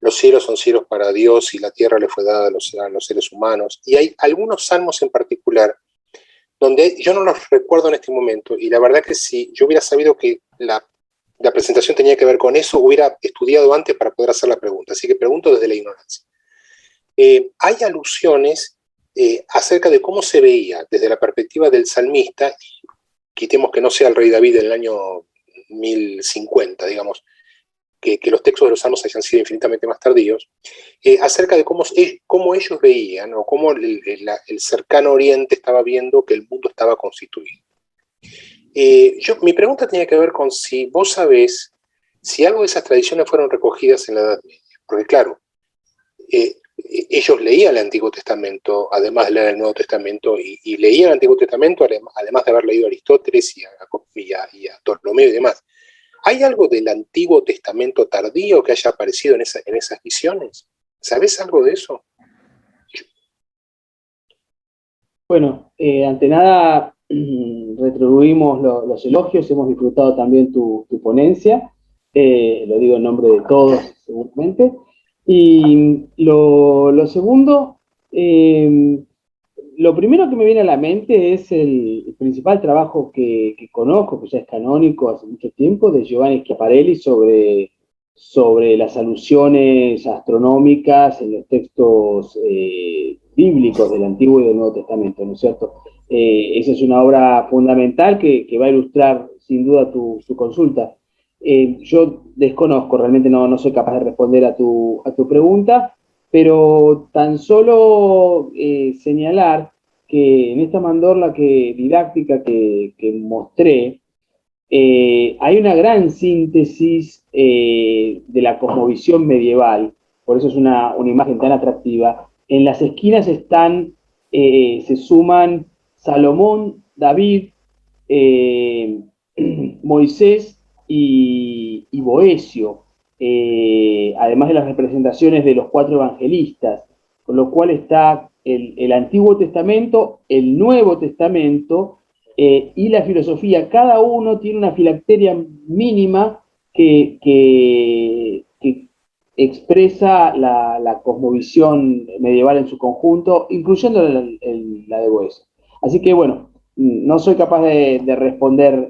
los cielos son cielos para Dios y la tierra le fue dada a los seres humanos. Y hay algunos salmos en particular donde yo no los recuerdo en este momento, y la verdad que si yo hubiera sabido que la presentación tenía que ver con eso, hubiera estudiado antes para poder hacer la pregunta. Así que pregunto desde la ignorancia. Hay alusiones acerca de cómo se veía desde la perspectiva del salmista, quitemos que no sea el rey David en el año 1050, digamos, que los textos de los salmos hayan sido infinitamente más tardíos, acerca de cómo ellos veían, o cómo el cercano oriente estaba viendo que el mundo estaba constituido. Mi pregunta tenía que ver con si vos sabés si algo de esas tradiciones fueron recogidas en la Edad Media. Porque claro, ellos leían el Antiguo Testamento, además de leer el Nuevo Testamento, y leían el Antiguo Testamento, además de haber leído a Aristóteles y a Ptolomeo y demás. ¿Hay algo del Antiguo Testamento tardío que haya aparecido en esas visiones? ¿Sabés algo de eso? Bueno, ante nada, retribuimos los elogios, hemos disfrutado también tu ponencia, lo digo en nombre de todos, seguramente. Y lo segundo, lo primero que me viene a la mente es el principal trabajo que conozco, que ya es canónico hace mucho tiempo, de Giovanni Schiaparelli sobre las alusiones astronómicas en los textos bíblicos del Antiguo y del Nuevo Testamento, ¿no es cierto? Esa es una obra fundamental que va a ilustrar sin duda tu consulta. Yo desconozco, realmente no soy capaz de responder a tu pregunta, pero tan solo señalar que en esta mandorla didáctica que mostré, hay una gran síntesis de la cosmovisión medieval, por eso es una imagen tan atractiva. En las esquinas se suman Salomón, David, Moisés y Boecio, además de las representaciones de los 4 evangelistas, con lo cual está el Antiguo Testamento, el Nuevo Testamento y la filosofía. Cada uno tiene una filacteria mínima que expresa la cosmovisión medieval en su conjunto, incluyendo la de Boecio. Así que bueno, no soy capaz de responder,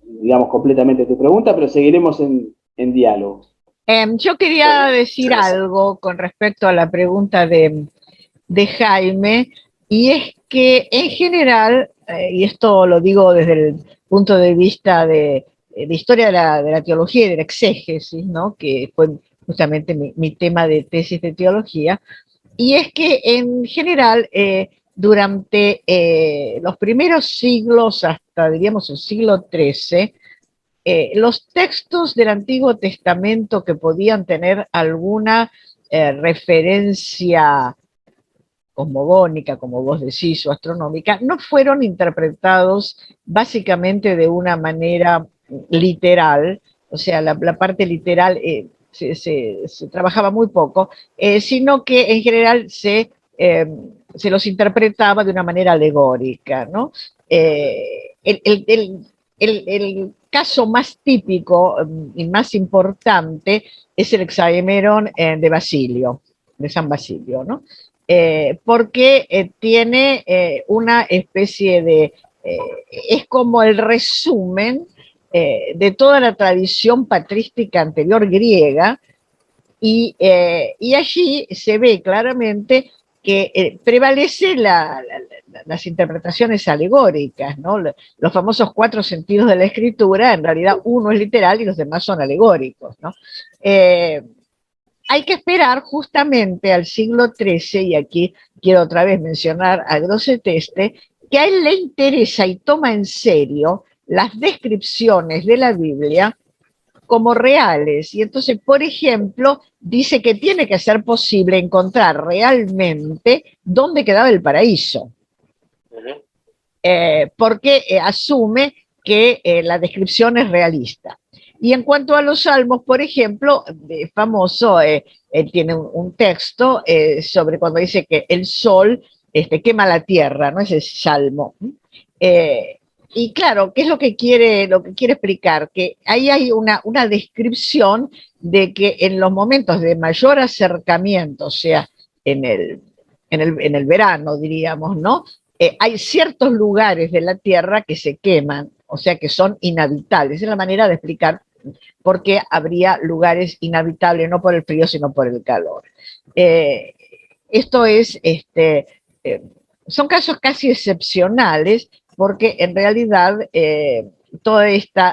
digamos, completamente tu pregunta, pero seguiremos en diálogo. Yo quería decir algo con respecto a la pregunta de Jaime, y es que en general, y esto lo digo desde el punto de vista de historia de la teología y de la exégesis, ¿no? Que fue justamente mi tema de tesis de teología, y es que en general durante los primeros siglos, hasta diríamos el siglo XIII, los textos del Antiguo Testamento que podían tener alguna referencia cosmogónica, como vos decís, o astronómica, no fueron interpretados básicamente de una manera literal, o sea, la parte literal se trabajaba muy poco, sino que en general se los interpretaba de una manera alegórica, ¿no? El caso más típico y más importante es el Hexaemeron de Basilio, de San Basilio, ¿no? Porque tiene una especie de, es como el resumen de toda la tradición patrística anterior griega, y allí se ve claramente que prevalece las interpretaciones alegóricas, ¿no? Los famosos 4 sentidos de la escritura, en realidad uno es literal y los demás son alegóricos, ¿no? Hay que esperar justamente al siglo XIII, y aquí quiero otra vez mencionar a Grosseteste, que a él le interesa y toma en serio las descripciones de la Biblia como reales. Y entonces, por ejemplo, dice que tiene que ser posible encontrar realmente dónde quedaba el paraíso. Porque asume que la descripción es realista. Y en cuanto a los salmos, por ejemplo, famoso, tiene un texto sobre cuando dice que el sol quema la tierra, ¿no? Ese salmo. Y claro, ¿qué es lo que quiere explicar? Que ahí hay una descripción de que en los momentos de mayor acercamiento, o sea, en el verano, diríamos, ¿no? Hay ciertos lugares de la Tierra que se queman, o sea, que son inhabitables. Es la manera de explicar por qué habría lugares inhabitables, no por el frío, sino por el calor. Esto es, son casos casi excepcionales, porque en realidad todo este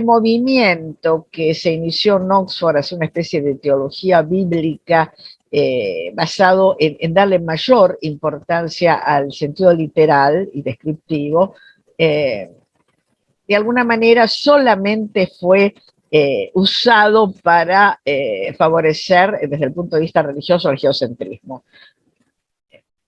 movimiento que se inició en Oxford hace una especie de teología bíblica basado en darle mayor importancia al sentido literal y descriptivo, de alguna manera solamente fue usado para favorecer, desde el punto de vista religioso, el geocentrismo.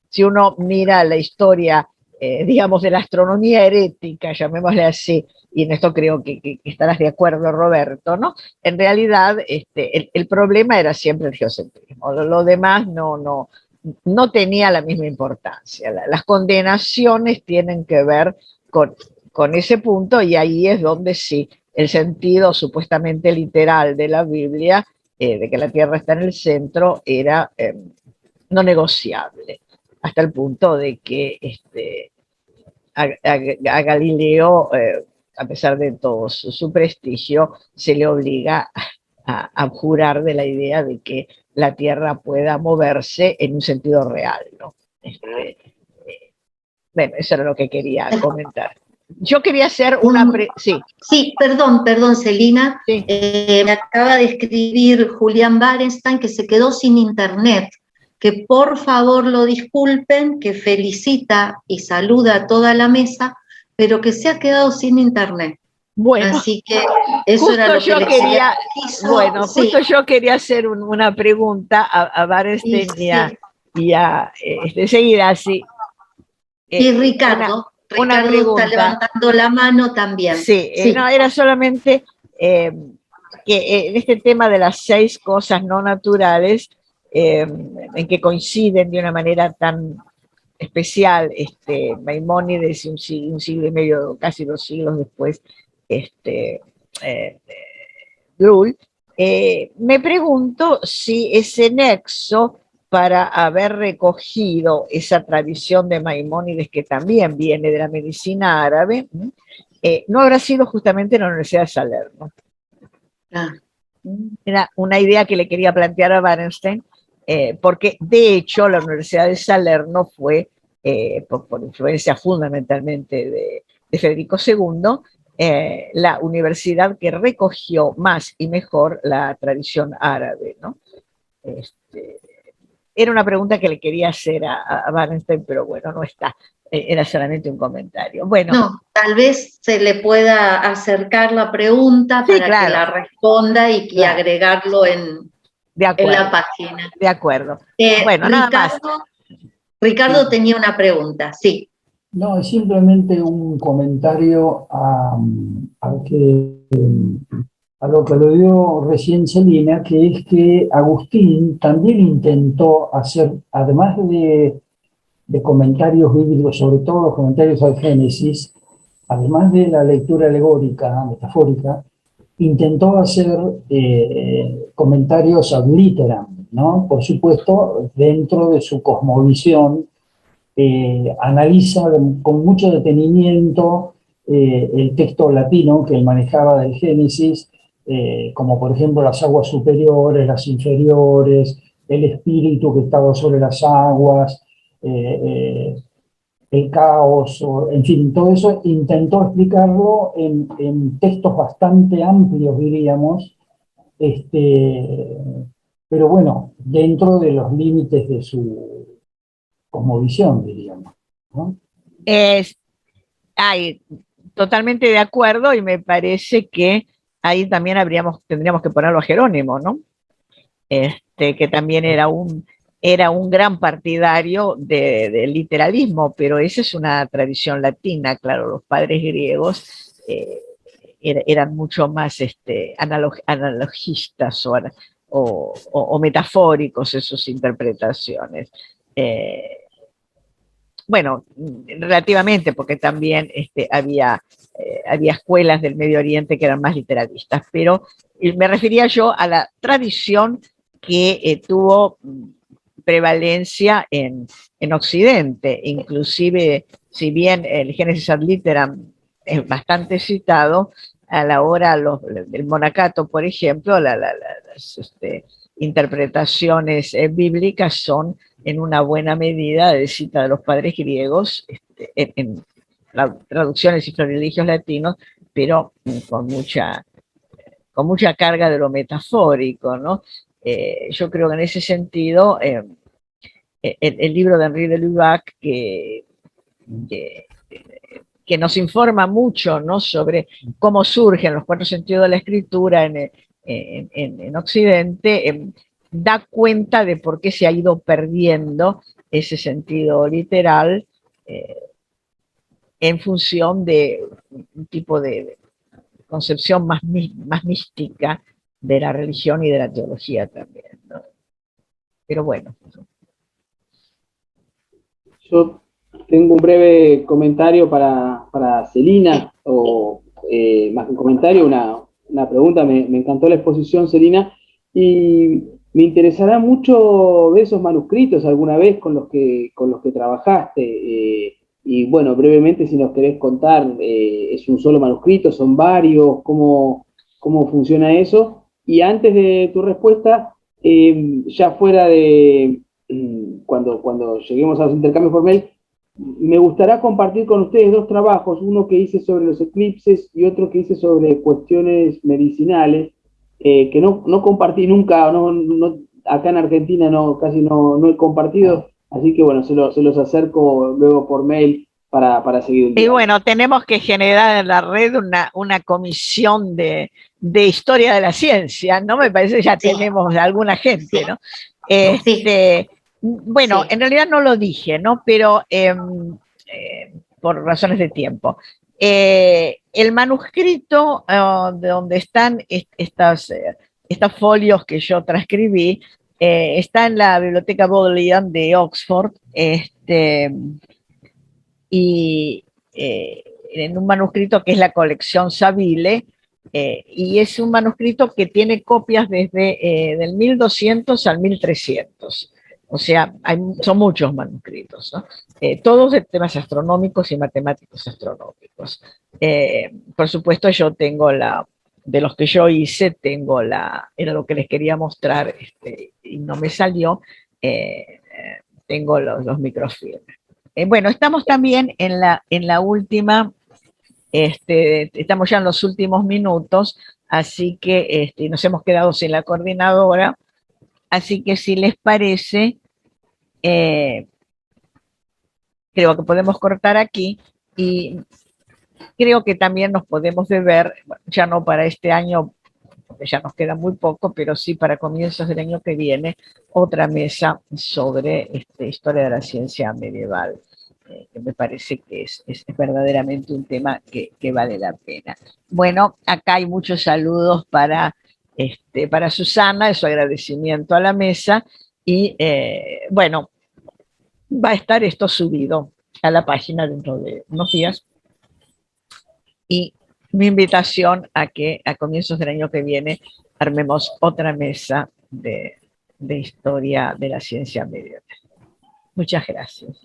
Si uno mira la historia, digamos, de la astronomía herética, llamémosle así, y en esto creo que estarás de acuerdo, Roberto, ¿no? En realidad, el problema era siempre el geocentrismo. Lo demás no tenía la misma importancia. Las condenaciones tienen que ver con ese punto, y ahí es donde sí, el sentido supuestamente literal de la Biblia, de que la Tierra está en el centro, era no negociable, hasta el punto de que a Galileo, a pesar de todo su prestigio, se le obliga a jurar de la idea de que la Tierra pueda moverse en un sentido real, ¿no? Bueno, eso era lo que quería comentar. Yo quería hacer una... Sí. Sí, perdón, Celina. Sí. Me acaba de escribir Julián Barenstein que se quedó sin internet, que por favor lo disculpen, que felicita y saluda a toda la mesa, pero que se ha quedado sin internet. Bueno, así que eso era lo que le quería. Bueno, justo yo quería hacer una pregunta a Barenstein y a enseguida, sí. Y Ricardo está levantando la mano también. Sí, no, era solamente que en este tema de las 6 cosas no naturales, en que coinciden de una manera tan especial Maimónides y un siglo y medio, casi 2 siglos después, Lull, me pregunto si ese nexo para haber recogido esa tradición de Maimónides, que también viene de la medicina árabe, no habrá sido justamente en la Universidad de Salerno. Era una idea que le quería plantear a Barenstein, porque de hecho la Universidad de Salerno fue, por influencia fundamentalmente de Federico II, la universidad que recogió más y mejor la tradición árabe, ¿no? Era una pregunta que le quería hacer a Barenstein, pero bueno, no está. Era solamente un comentario. Bueno. No, tal vez se le pueda acercar la pregunta para que la responda y agregarlo en la página. De acuerdo. Bueno, nada más. Ricardo tenía una pregunta, sí. No, es simplemente un comentario a lo que lo dio recién Celina, que es que Agustín también intentó hacer, además de comentarios bíblicos, sobre todo los comentarios al Génesis, además de la lectura alegórica, metafórica, intentó hacer comentarios ad literam, ¿no? Por supuesto, dentro de su cosmovisión, analiza con mucho detenimiento el texto latino que él manejaba del Génesis, como por ejemplo las aguas superiores, las inferiores, el espíritu que estaba sobre las aguas, el caos, en fin, todo eso intentó explicarlo en textos bastante amplios, diríamos, pero bueno, dentro de los límites de su cosmovisión, diríamos, ¿no? Totalmente de acuerdo, y me parece que ahí también tendríamos que ponerlo a Jerónimo, ¿no? Que también era un gran partidario del literalismo, pero esa es una tradición latina. Claro, los padres griegos eran mucho más analogistas o metafóricos en sus interpretaciones. Bueno, relativamente, porque también había escuelas del Medio Oriente que eran más literalistas, pero me refería yo a la tradición que tuvo prevalencia en Occidente. Inclusive, si bien el Génesis ad literam es bastante citado, a la hora del monacato, por ejemplo, las interpretaciones bíblicas son en una buena medida de cita de los padres griegos, en traducciones y floreligios latinos, pero con mucha carga de lo metafórico, ¿no? Yo creo que en ese sentido, el libro de Henri de Lubac, que que nos informa mucho, ¿no?, sobre cómo surgen los 4 sentidos de la escritura en Occidente, da cuenta de por qué se ha ido perdiendo ese sentido literal en función de un tipo de concepción más mística de la religión y de la teología también, ¿no? Pero bueno. Yo tengo un breve comentario para Celina, o más que un comentario, una pregunta. Me encantó la exposición, Celina, y me interesará mucho ver esos manuscritos alguna vez con los que trabajaste. Y bueno, brevemente, si nos querés contar, ¿es un solo manuscrito? ¿Son varios? ¿Cómo funciona eso? Y antes de tu respuesta, ya fuera de cuando lleguemos a los intercambios por mail, me gustaría compartir con ustedes 2 trabajos, uno que hice sobre los eclipses y otro que hice sobre cuestiones medicinales, que no compartí nunca, acá en Argentina casi no he compartido, así que bueno, se los acerco luego por mail para seguir el Y diálogo. bueno, tenemos que generar en la red una comisión de historia de la ciencia, ¿no? Me parece que ya tenemos alguna gente, ¿no? Bueno, en realidad no lo dije, ¿no? Pero por razones de tiempo. El manuscrito de donde están estos folios que yo transcribí está en la Biblioteca Bodleian de Oxford, y en un manuscrito que es la colección Savile, y es un manuscrito que tiene copias desde del 1200 al 1300. O sea, son muchos manuscritos, ¿no? Todos de temas astronómicos y matemáticos astronómicos. Por supuesto, yo tengo de los que yo hice, era lo que les quería mostrar, y no me salió, tengo los microfilms. Bueno, estamos también en la última, estamos ya en los últimos minutos, así que nos hemos quedado sin la coordinadora, así que si les parece, creo que podemos cortar aquí, y creo que también nos podemos ver, ya no para este año, porque ya nos queda muy poco, pero sí para comienzos del año que viene, otra mesa sobre historia de la ciencia medieval, que me parece que es verdaderamente un tema que vale la pena. Bueno, acá hay muchos saludos para Susana, de su agradecimiento a la mesa, y bueno, va a estar esto subido a la página dentro de unos días, y mi invitación a que a comienzos del año que viene armemos otra mesa de historia de la ciencia medieval. Muchas gracias.